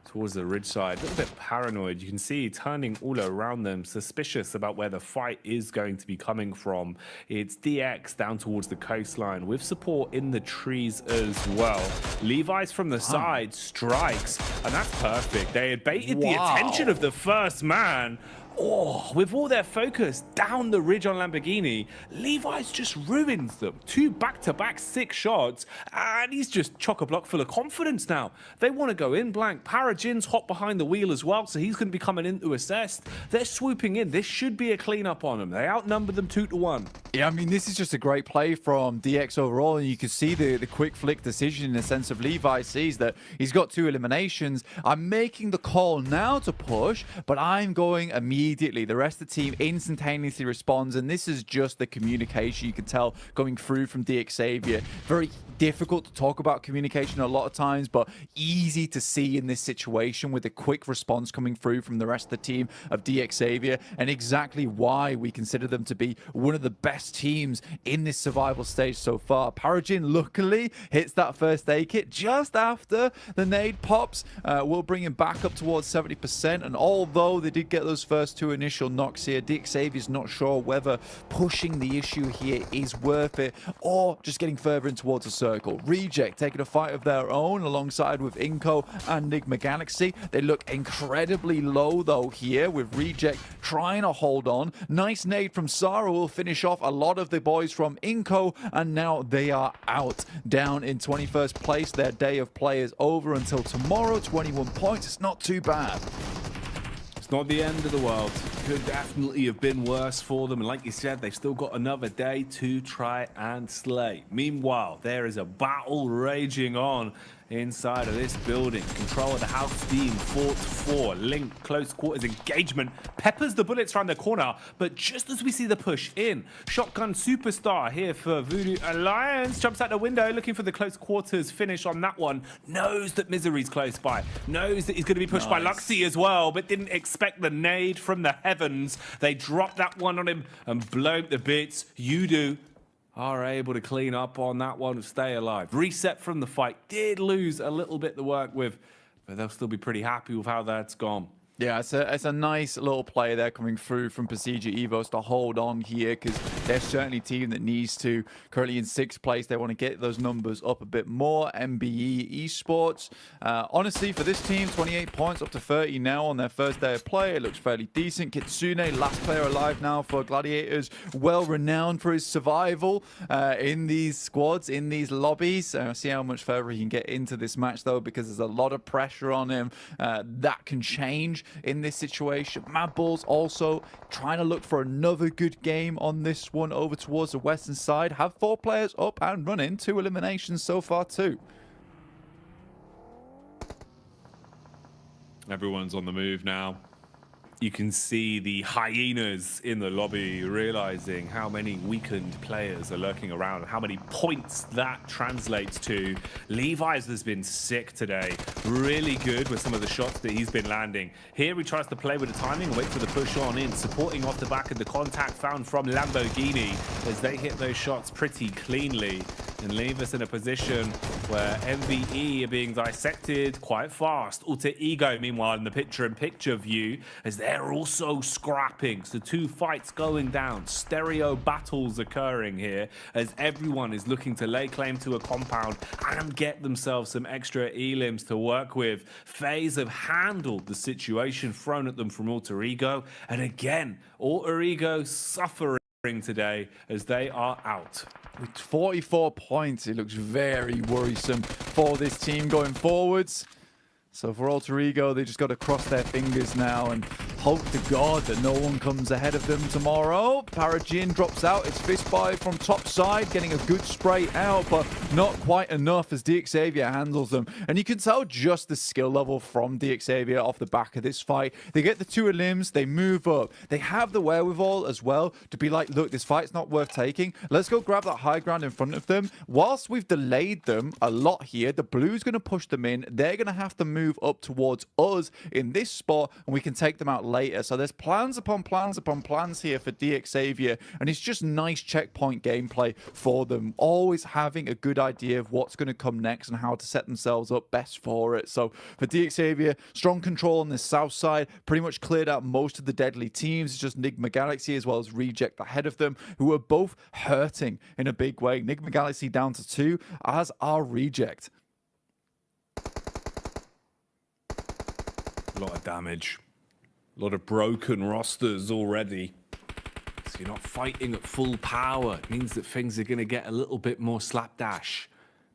towards the ridge side, a little bit paranoid. You can see turning all around them, suspicious about where the fight is going to be coming from. It's DX down towards the coastline with support in the trees as well. Levi's from the side strikes, and that's perfect. They had baited the attention of the first man. Oh, with all their focus down the ridge on Lamborghini, Levi's just ruins them. 2 back-to-back 6 shots, and he's just chock-a-block full of confidence now. They want to go in blank. Parajin's hot behind the wheel as well, so he's going to be coming in to assist. They're swooping in. This should be a clean-up on them. They outnumber them 2-1. Yeah, I mean, this is just a great play from DX overall, and you can see the quick flick decision in the sense of Levi sees that he's got 2 eliminations. I'm making the call now to push, but I'm going immediately immediately. The rest of the team instantaneously responds, and this is just the communication you can tell going through from DXavier. Very difficult to talk about communication a lot of times, but easy to see in this situation with a quick response coming through from the rest of the team of DXavier, and exactly why we consider them to be one of the best teams in this survival stage so far. PUBGM luckily hits that first aid kit just after the nade pops. We'll bring him back up towards 70%, and although they did get those first two initial knocks here, DXavier's not sure whether pushing the issue here is worth it or just getting further in towards a circle. Reject taking a fight of their own alongside with Inco and Enigma Galaxy. They look incredibly low though here, with Reject trying to hold on. Nice nade from Sarah will finish off a lot of the boys from Inco, and now they are out, down in 21st place. Their day of play is over until tomorrow. 21 points. It's not too bad. It's not the end of the world. Could definitely have been worse for them. And like you said, they've still got another day to try and slay. Meanwhile, there is a battle raging on inside of this building. Control of the house being fought for. Link, close quarters engagement. Peppers the bullets around the corner. But just as we see the push in, Shotgun Superstar here for Voodoo Alliance. Jumps out the window looking for the close quarters finish on that one. Knows that Misery's close by. Knows that he's going to be pushed by Luxy as well, but didn't expect the nade from the heavens. They dropped that one on him and blow the bits. You are able to clean up on that one and stay alive. Reset from the fight. Did lose a little bit to work with, but they'll still be pretty happy with how that's gone. Yeah, it's a nice little play there coming through from Procedure Evos to hold on here, because they're certainly a team that needs to. Currently in 6th place, they want to get those numbers up a bit more. MBE Esports, honestly, for this team, 28 points up to 30 now on their first day of play. It looks fairly decent. Kitsune, last player alive now for Gladiators, well renowned for his survival in these squads, in these lobbies. See how much further he can get into this match though, because there's a lot of pressure on him. That can change in this situation. Mad Bulls also trying to look for another good game on this one over towards the western side. Have 4 players up and running, 2 eliminations so far too. Everyone's on the move now. You can see the hyenas in the lobby realizing how many weakened players are lurking around and how many points that translates to. Levi's has been sick today. Really good with some of the shots that he's been landing. Here he tries to play with the timing and wait for the push on in, supporting off the back of the contact found from Lamborghini as they hit those shots pretty cleanly and leave us in a position where MVE are being dissected quite fast. Alter Ego, meanwhile, in the picture-in-picture view, as they're also scrapping. So 2 fights going down. Stereo battles occurring here as everyone is looking to lay claim to a compound and get themselves some extra elims to work with. FaZe have handled the situation thrown at them from Alter Ego. And again, Alter Ego suffering today as they are out. With 44 points, it looks very worrisome for this team going forwards. So for Alter Ego, they just got to cross their fingers now and hope to God that no one comes ahead of them tomorrow. PUBGM drops out. It's Fistby from top side, getting a good spray out, but not quite enough as DXavier handles them. And you can tell just the skill level from DXavier off the back of this fight. They get the 2 elims, they move up. They have the wherewithal as well to be like, look, this fight's not worth taking. Let's go grab that high ground in front of them. Whilst we've delayed them a lot here, the blue's going to push them in. They're going to have to move up towards us in this spot, and we can take them out later. So there's plans upon plans upon plans here for DXavier, and it's just nice checkpoint gameplay for them, always having a good idea of what's going to come next and how to set themselves up best for it. So for DXavier, strong control on the south side, pretty much cleared out most of the deadly teams. It's just Enigma Galaxy as well as Reject ahead of them, who are both hurting in a big way. Enigma Galaxy down to 2, as are Reject. A lot of damage. A lot of broken rosters already. So you're not fighting at full power. It means that things are going to get a little bit more slapdash.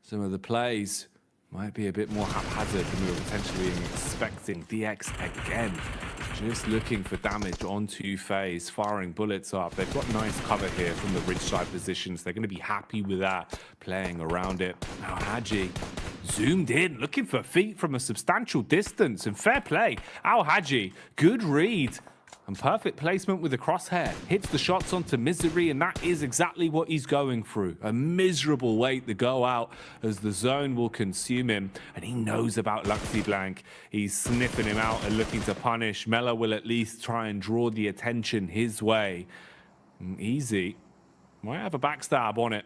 Some of the plays might be a bit more haphazard than we were potentially expecting. DX again, just looking for damage onto FaZe, firing bullets up. They've got nice cover here from the ridge side positions. They're going to be happy with that, playing around it. Now Haji zoomed in, looking for feet from a substantial distance, and fair play. Al Haji, good read And perfect placement with the crosshair. Hits the shots onto Misery, and that is exactly what he's going through. A miserable way to go out as the zone will consume him. And he knows about Luxy Blank. He's sniffing him out and looking to punish. Mela will at least try and draw the attention his way. Easy. Might have a backstab on it.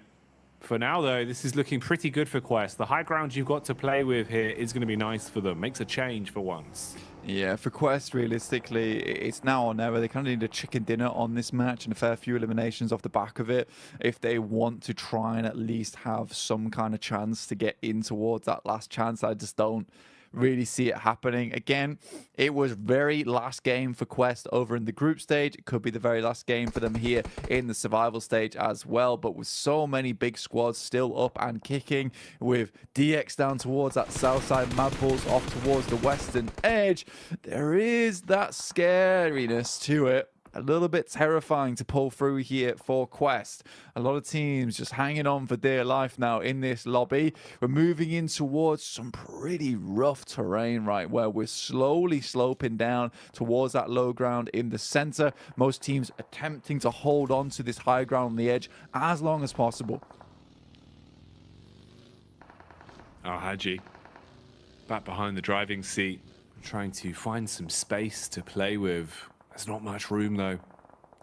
For now, though, this is looking pretty good for Quest. The high ground you've got to play with here is going to be nice for them. Makes a change for once. Yeah, for Quest, realistically, it's now or never. They kind of need a chicken dinner on this match and a fair few eliminations off the back of it if they want to try and at least have some kind of chance to get in towards that last chance. I just don't really see it happening. Again, it was very last game for Quest over in the group stage. It could be the very last game for them here in the survival stage as well. But with so many big squads still up and kicking, with DX down towards that south side, Mad Bulls off towards the western edge, there is that scariness to it. A little bit terrifying to pull through here for Quest. A lot of teams just hanging on for dear life now in this lobby. We're moving in towards some pretty rough terrain, right, where we're slowly sloping down towards that low ground in the center. Most teams attempting to hold on to this high ground on the edge as long as possible. Haji, back behind the driving seat, trying to find some space to play with. There's not much room, though.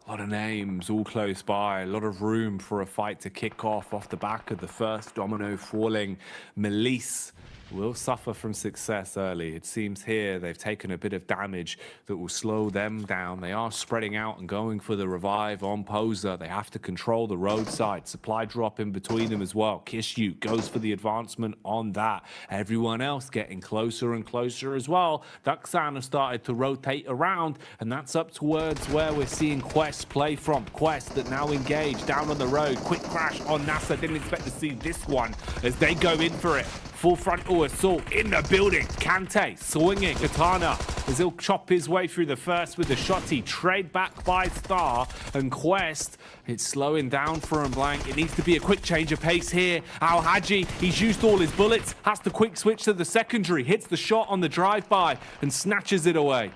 A lot of names all close by. A lot of room for a fight to kick off the back of the first domino falling. Melisse will suffer from success early. It seems here they've taken a bit of damage that will slow them down. They are spreading out and going for the revive on Poser. They have to control the roadside. Supply drop in between them as well. Kishu goes for the advancement on that. Everyone else getting closer and closer as well. Duxan has started to rotate around, and that's up towards where we're seeing Quest play from. Quest that now engaged down on the road. Quick crash on NASA. Didn't expect to see this one as they go in for it. Full frontal assault in the building. Kante swinging Katana as he'll chop his way through the first with the shotty. Trade back by Star and Quest. It's slowing down for him, Blank. It needs to be a quick change of pace here. Al Haji, he's used all his bullets. Has to quick switch to the secondary. Hits the shot on the drive-by and snatches it away.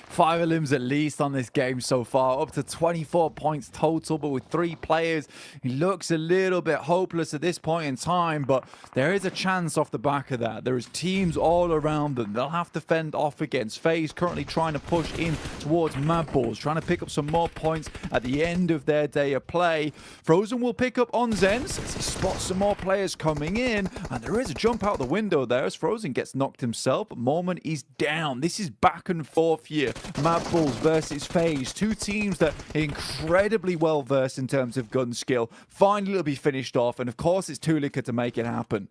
5 elims at least on this game so far, up to 24 points total, but with 3 players, he looks a little bit hopeless at this point in time, but there is a chance off the back of that. There is teams all around them. They'll have to fend off against. FaZe currently trying to push in towards Mad Bulls, trying to pick up some more points at the end of their day of play. Frozen will pick up on Zenz as he spots some more players coming in, and there is a jump out the window there as Frozen gets knocked himself, but Mormon is down. This is back and forth here. Mad Bulls versus FaZe, 2 teams that are incredibly well versed in terms of gun skill. Finally it'll be finished off, and of course it's Tulika to make it happen.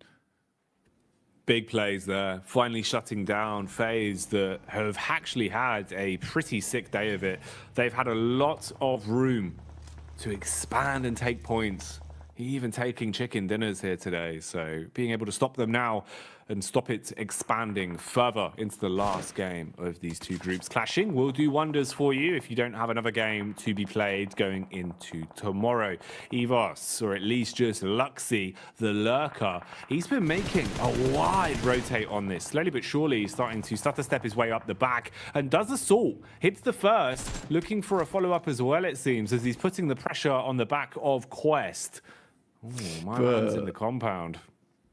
Big plays there, finally shutting down FaZe that have actually had a pretty sick day of it. They've had a lot of room to expand and take points. Even taking chicken dinners here today, so being able to stop them now and stop it expanding further into the last game of these 2 groups clashing will do wonders for you if you don't have another game to be played going into tomorrow. Evos, or at least just Luxy, the lurker, he's been making a wide rotate on this. Slowly but surely he's starting to stutter step his way up the back and does assault. Hits the first, looking for a follow-up as well, it seems, as he's putting the pressure on the back of Quest. Ooh, my man's in the compound.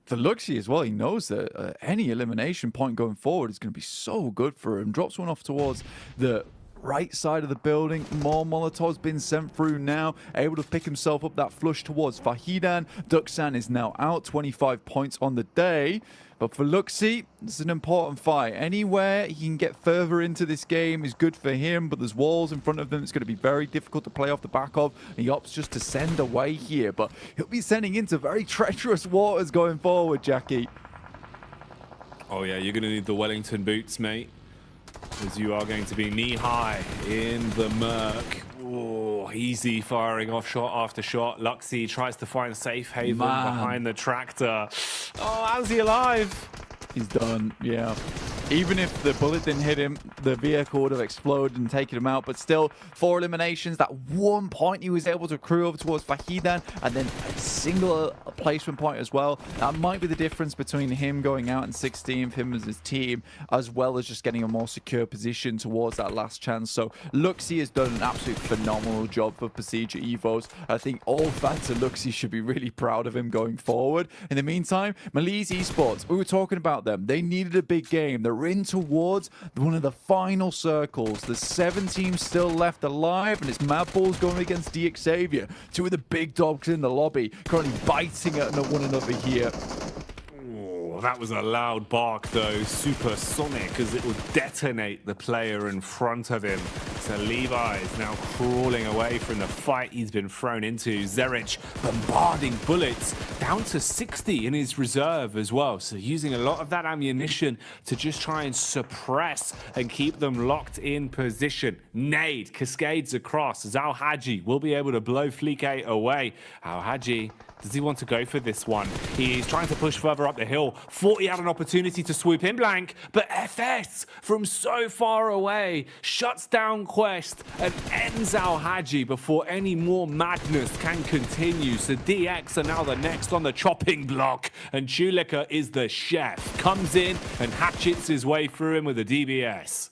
For Luxy as well, he knows that any elimination point going forward is going to be so good for him. Drops one off towards the right side of the building. More Molotovs been sent through now. Able to pick himself up that flush towards Fahidan. Duxan is now out. 25 points on the day. But for Luxy, it's an important fight. Anywhere he can get further into this game is good for him, but there's walls in front of them. It's going to be very difficult to play off the back of. He opts just to send away here, but he'll be sending into very treacherous waters going forward, Jackie. Oh yeah, you're going to need the Wellington boots, mate, as you are going to be knee-high in the murk. Oh, easy firing off shot after shot. Luxy tries to find safe haven behind the tractor. Oh, how's he alive? He's done, yeah. Even if the bullet didn't hit him, the vehicle would have exploded and taken him out. But still, 4 eliminations. That 1 point he was able to accrue over towards Fahidan, and then a single placement point as well. That might be the difference between him going out in 16th, him as his team, as well as just getting a more secure position towards that last chance. So Luxy has done an absolute phenomenal job for Procedure Evos. I think all fans of Luxy should be really proud of him going forward. In the meantime, Malise Esports, we were talking about them. They needed a big game. They're in towards one of the final circles. There's 7 teams still left alive, and it's Mad Balls going against DX Xavier. 2 of the big dogs in the lobby, currently biting at one another here. That was a loud bark though, supersonic, as it would detonate the player in front of him. So Levi is now crawling away from the fight he's been thrown into. Zerich bombarding bullets, down to 60 in his reserve as well. So using a lot of that ammunition to just try and suppress and keep them locked in position. Nade cascades across. Zal Haji will be able to blow Flique away. Al Haji, does he want to go for this one? He's trying to push further up the hill. 40 had an opportunity to swoop in blank, but FS from so far away shuts down Quest and ends Al Haji before any more madness can continue. So DX are now the next on the chopping block, and Chulika is the chef. Comes in and hatchets his way through him with a DBS.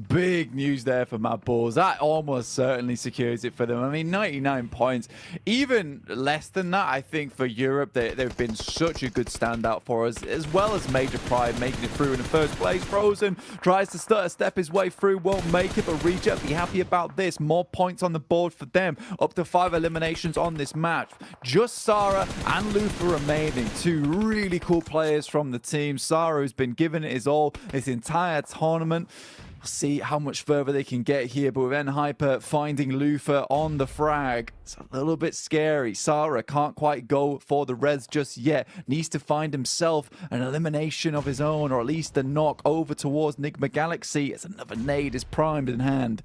Big news there for Mad Balls. That almost certainly secures it for them. I mean, 99 points. Even less than that, I think, for Europe. They've been such a good standout for us, as well as Major Pride making it through in the first place. Frozen tries to step his way through, won't make it, but Reject be happy about this. More points on the board for them. Up to 5 eliminations on this match. Just Sarah and Luther remaining. 2 really cool players from the team. Sarah, who's been giving it his all this entire tournament. See how much further they can get here, but with N-Hyper finding Luther on the frag, it's a little bit scary. Sarah can't quite go for the res just yet. Needs to find himself an elimination of his own, or at least a knock over towards Nigma Galaxy as another nade is primed in hand.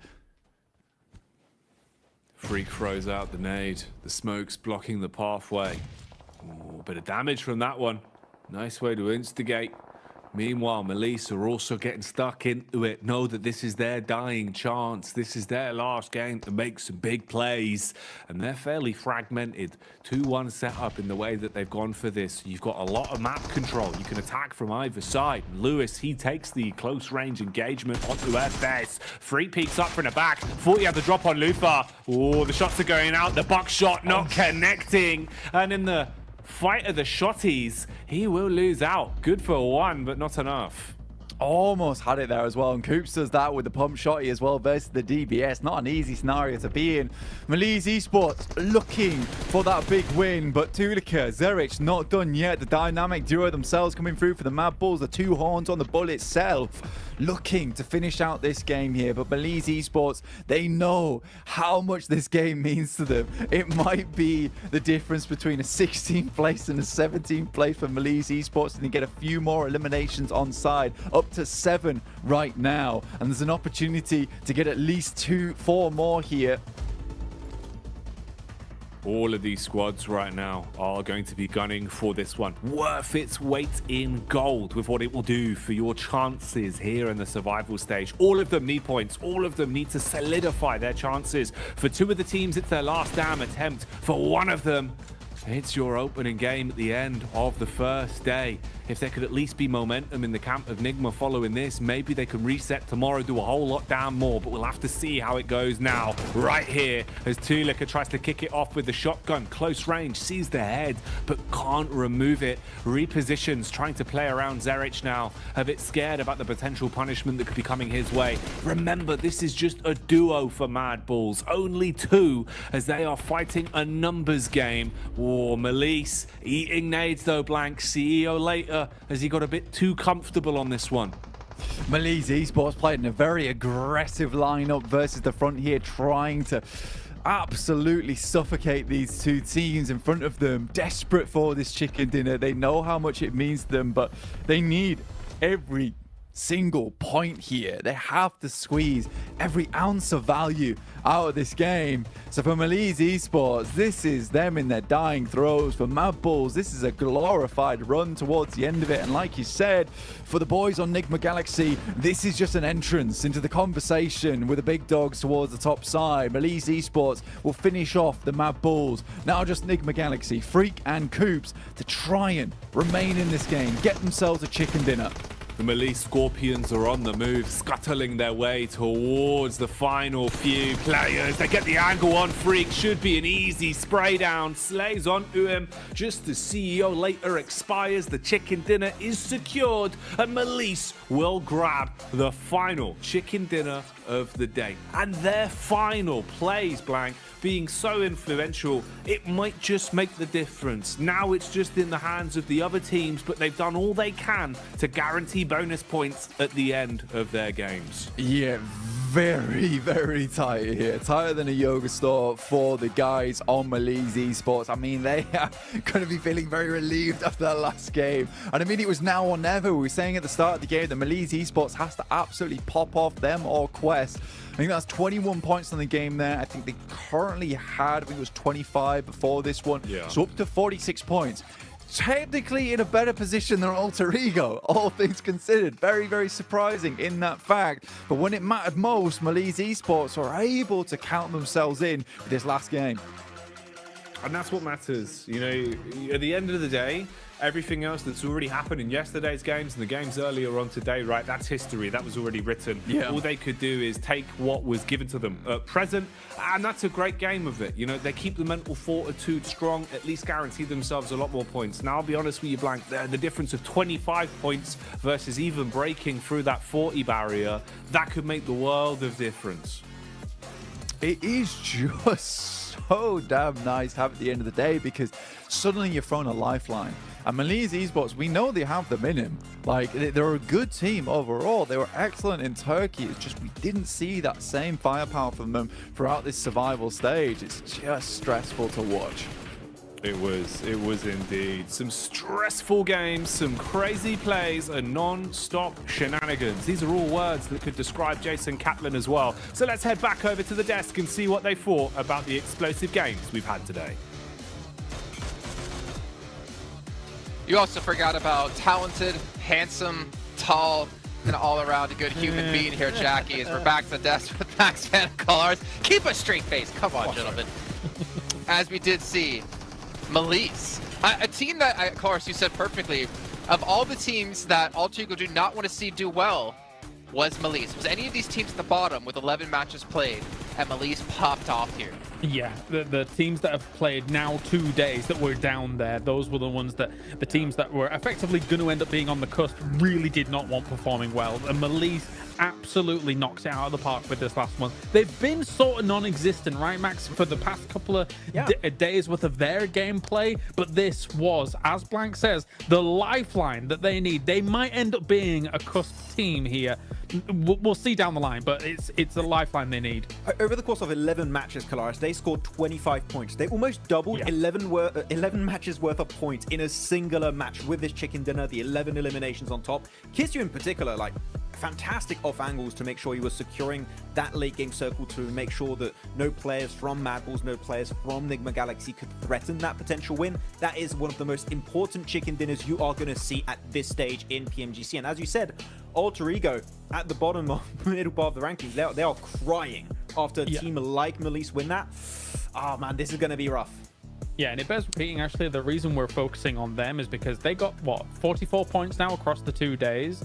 Freak throws out the nade. The smoke's blocking the pathway. Ooh, a bit of damage from that one. Nice way to instigate. Meanwhile, Malise are also getting stuck into it. Know that this is their dying chance. This is their last game to make some big plays. And they're fairly fragmented. 2-1 setup in the way that they've gone for this. You've got a lot of map control. You can attack from either side. Lewis, he takes the close range engagement onto FS. 3 peeks up from the back. 40 had the drop on Luther. Oh, the shots are going out. The buckshot not connecting. And in the fight of the shotties, he will lose out. Good for 1, but not enough. Almost had it there as well, and Coops does that with the pump shotty as well versus the DBS. Not an easy scenario to be in. Malise Esports looking for that big win, but Tulika, Zerich not done yet. The dynamic duo themselves coming through for the Mad Bulls. The 2 horns on the bull itself, looking to finish out this game here. But Malise Esports, they know how much this game means to them. It might be the difference between a 16th place and a 17th place for Malise Esports, and they get a few more eliminations on side. Up to 7 right now, and there's an opportunity to get at least 4 more here. All of these squads right now are going to be gunning for this one. Worth its weight in gold with what it will do for your chances here in the survival stage. All of them need points. All of them need to solidify their chances. For 2 of the teams, it's their last damn attempt. For 1 of them, it's your opening game at the end of the first day. If there could at least be momentum in the camp of Nigma following this, maybe they can reset tomorrow, do a whole lot damn more, but we'll have to see how it goes now. Right here, as Tulika tries to kick it off with the shotgun. Close range, sees the head, but can't remove it. Repositions, trying to play around Zerich now. A bit scared about the potential punishment that could be coming his way. Remember, this is just a duo for Mad Balls. Only 2, as they are fighting a numbers game. Oh, Malise eating nades though, blank. CEO later, as he got a bit too comfortable on this one. Malise Esports playing a very aggressive lineup versus the front here, trying to absolutely suffocate these 2 teams in front of them. Desperate for this chicken dinner. They know how much it means to them, but they need every single point here. They have to squeeze every ounce of value out of this game. So for Malice Esports, this is them in their dying throes. For Mad Bulls, this is a glorified run towards the end of it. And like you said, for the boys on Nigma Galaxy, this is just an entrance into the conversation with the big dogs towards the top side. Malice Esports will finish off the Mad Bulls. Now just Nigma Galaxy, Freak and Coops to try and remain in this game, get themselves a chicken dinner. The Malice Scorpions are on the move, scuttling their way towards the final few players. They get the angle on Freak, should be an easy spray down. Slays on him, just as CEO later expires, the chicken dinner is secured, and Malice will grab the final chicken dinner of the day. And their final plays, Blank, being so influential, it might just make the difference. Now it's just in the hands of the other teams, but they've done all they can to guarantee bonus points at the end of their games. Yeah, very, very tight here. Tighter than a yoga store for the guys on Malice Esports. I mean, they are going to be feeling very relieved after that last game. And I mean, it was now or never. We were saying at the start of the game that Malice Esports has to absolutely pop off them or Quest. I think that's 21 points on the game there. I think they currently had, I think it was 25 before this one. Yeah. So up to 46 points. Technically in a better position than Alter Ego, all things considered. Very, very surprising in that fact. But when it mattered most, Malice Esports were able to count themselves in for this last game. And that's what matters. You know, at the end of the day, everything else that's already happened in yesterday's games and the games earlier on today, right, that's history. That was already written. Yeah. All they could do is take what was given to them at present, and that's a great game of it. You know, they keep the mental fortitude strong, at least guarantee themselves a lot more points. Now, I'll be honest with you, Blank, the difference of 25 points versus even breaking through that 40 barrier, that could make the world of difference. It is just so damn nice to have at the end of the day, because suddenly you're thrown a lifeline. And Malice Esports, we know they have them in him. Like, they're a good team overall. They were excellent in Turkey. It's just we didn't see that same firepower from them throughout this survival stage. It's just stressful to watch. It was indeed. Some stressful games, some crazy plays, and non-stop shenanigans. These are all words that could describe Jason Kaplan as well. So let's head back over to the desk and see what they thought about the explosive games we've had today. You also forgot about talented, handsome, tall, and all-around a good human being here, Jackie, as we're back to the desk with Max Fan Colors. Keep a straight face. Come on, gentlemen. As we did see, Malice, a team that, of course, you said perfectly, of all the teams that Alter Ego do not want to see do well, was Malice. Was any of these teams at the bottom with 11 matches played, and Malice popped off here? Yeah, the teams that have played now 2 days that were down there, those were the ones that, the teams that were effectively going to end up being on the cusp really did not want performing well. And Malice absolutely knocks it out of the park with this last one. They've been sort of non-existent, right, Max, for the past couple of days worth of their gameplay, but this was, as Blank says, the lifeline that they need. They might end up being a cusp team here. We'll see down the line, but it's a lifeline they need. Over the course of 11 matches, Kalaris, they scored 25 points. They almost doubled 11 matches worth of points in a singular match with this chicken dinner, the 11 eliminations on top. Kizu in particular, like, fantastic off angles to make sure he was securing that late game circle to make sure that no players from Mad Bulls, no players from Nigma Galaxy could threaten that potential win. That is one of the most important chicken dinners you are going to see at this stage in PMGC. And as you said, Alter Ego at the bottom of the middle part of the rankings, they are crying after a team like Malice win that. Oh man, this is going to be rough. Yeah, and it bears repeating, actually, the reason we're focusing on them is because they got, what, 44 points now across the 2 days,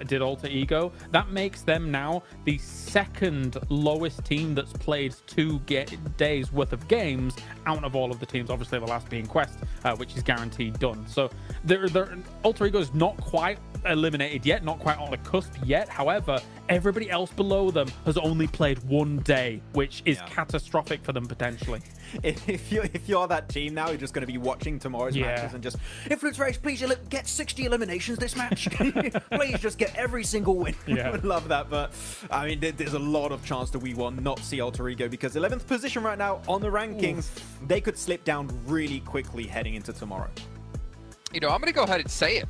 did Alter Ego. That makes them now the second lowest team that's played 2 days worth of games out of all of the teams, obviously the last being Quest, which is guaranteed done. So Alter Ego is not quite eliminated yet, not quite on the cusp yet. However, everybody else below them has only played 1 day, which is catastrophic for them potentially. If you're that team now, you're just going to be watching tomorrow's matches and just, Influence Race, please get 60 eliminations this match. Please just get every single win. I would love that, but I mean, there's a lot of chance that we will not see Alter Ego, because 11th position right now on the rankings, they could slip down really quickly heading into tomorrow. You know, I'm going to go ahead and say it.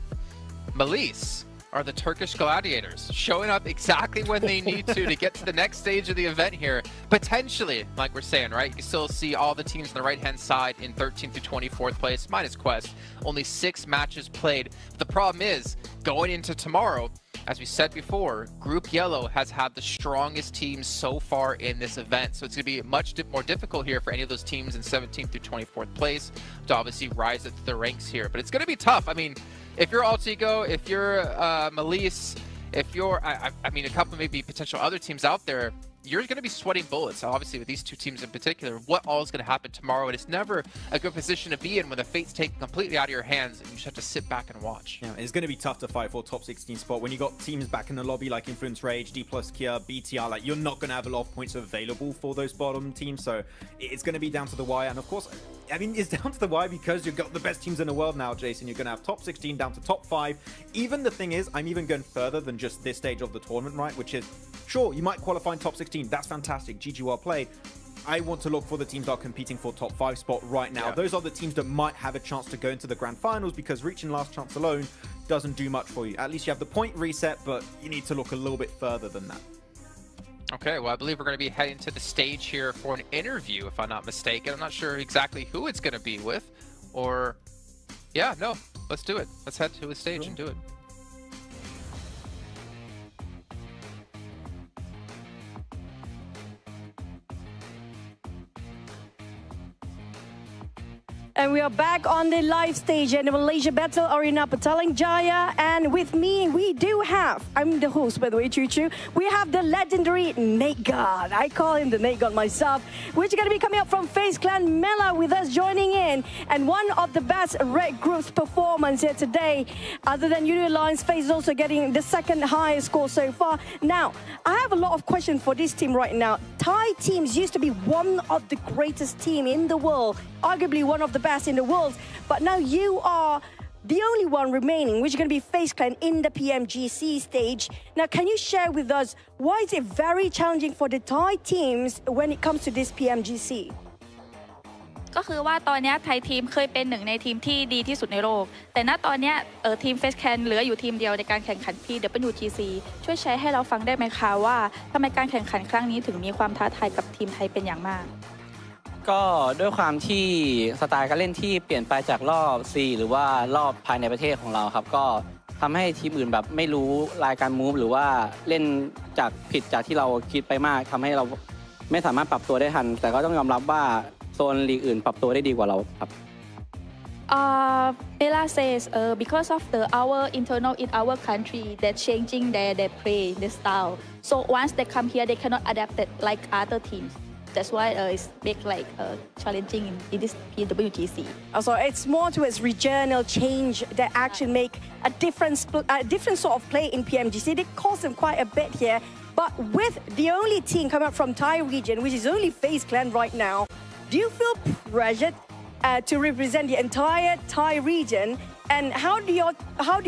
Malice, are the Turkish Gladiators, showing up exactly when they need to get to the next stage of the event here. Potentially, like we're saying, right? You can still see all the teams on the right-hand side in 13th through 24th place, minus Quest. Only 6 matches played. But the problem is, going into tomorrow, as we said before, Group Yellow has had the strongest teams so far in this event. So it's going to be much more difficult here for any of those teams in 17th through 24th place to obviously rise up the ranks here. But it's going to be tough. I mean, if you're Altigo, if you're Melise, if you're, I mean, a couple maybe potential other teams out there, you're going to be sweating bullets, obviously, with these 2 teams in particular. What all is going to happen tomorrow? And it's never a good position to be in when the fate's taken completely out of your hands and you just have to sit back and watch. Yeah, it's going to be tough to fight for top 16 spot when you got teams back in the lobby like Influence Rage, D+ Kia, BTR. Like, you're not going to have a lot of points available for those bottom teams, so it's going to be down to the wire. And of course, I mean, it's down to the wire because you've got the best teams in the world now, Jason. You're going to have top 16 down to top 5. Even the thing is, I'm even going further than just this stage of the tournament, right? Which is, sure, you might qualify in top 16. That's fantastic. GG, well played. I want to look for the teams that are competing for top 5 spot right now. Yeah. Those are the teams that might have a chance to go into the grand finals because reaching last chance alone doesn't do much for you. At least you have the point reset, but you need to look a little bit further than that. Okay, well, I believe we're going to be heading to the stage here for an interview, if I'm not mistaken. I'm not sure exactly who it's going to be with, or... Yeah, no, let's do it. Let's head to the stage and do it. And we are back on the live stage in the Malaysia Battle Arena, Petaling Jaya. And with me, we do have, I'm the host, by the way, Choo Choo. We have the legendary Nate God. I call him the Nate God myself, which is going to be coming up from FaZe Clan Mela with us joining in. And one of the best red groups performance here today, other than Uni Alliance, FaZe is also getting the 2nd highest score so far. Now, I have a lot of questions for this team right now. Thai teams used to be one of the greatest team in the world, arguably one of the best in the world, but now you are the only one remaining, which is going to be FaZe Clan in the PMGC stage. Now, can you share with us why is it very challenging for the Thai teams when it comes to this PMGC? ก็คือว่าตอนนี้ไทยทีมเคยเป็นหนึ่งในทีมที่ดีที่สุดในโลกแต่ณตอนนี้ทีม FaZe Clan เหลืออยู่ทีมเดียวในการแข่งขัน PUBGC ช่วยแชร์ให้เราฟังได้ไหมคะว่าทำไมการแข่งขันครั้งนี้ถึงมีความท้าทายกับทีมไทยเป็นอย่างมากก็ด้วยความที่สไตล์การเล่นที่เปลี่ยนไปจากรอบ C หรือว่ารอบภายในประเทศของเราครับก็ทำให้ทีมอื่นแบบไม่รู้รายการมูฟหรือว่าเล่นจากผิดจากที่เราคิดไปมากทำให้เราไม่สามารถปรับตัวได้ทันแต่ก็ต้องยอมรับว่าโซนลีกอื่นปรับตัวได้ดีกว่าเราครับ Bella says because of our internal in our country they're changing their play their style so once they come here they cannot adapt it like other teams That's why it's big like challenging in this PWGC. So it's more towards regional change that actually make a different sort of play in PMGC. They cost them quite a bit here. But with the only team coming up from Thai region, which is only FaZe Clan right now, do you feel pressured to represent the entire Thai region? And how do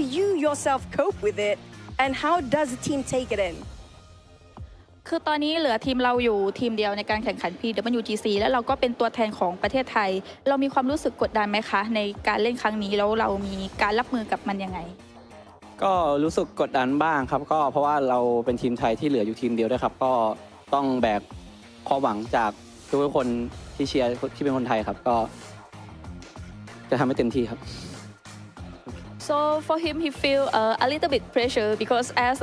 you yourself cope with it? And how does the team take it in? คือตอนนี้เหลือทีมเราอยู่ทีมเดียวในการแข่งขัน PWGC แล้วเราก็เป็นตัวแทนของประเทศไทยเรามีความรู้สึกกดดันไหมคะในการเล่นครั้งนี้แล้วเรามีการรับมือกับมันยังไงก็รู้สึกกดดันบ้างครับก็เพราะว่าเราเป็นทีมไทยที่เหลืออยู่ทีมเดียวด้วยครับก็ต้องแบกความหวังจากทุกคนที่เชียร์ที่เป็นคนไทยครับก็จะทำให้เต็มที่ครับ So for him he feel a little bit pressure because as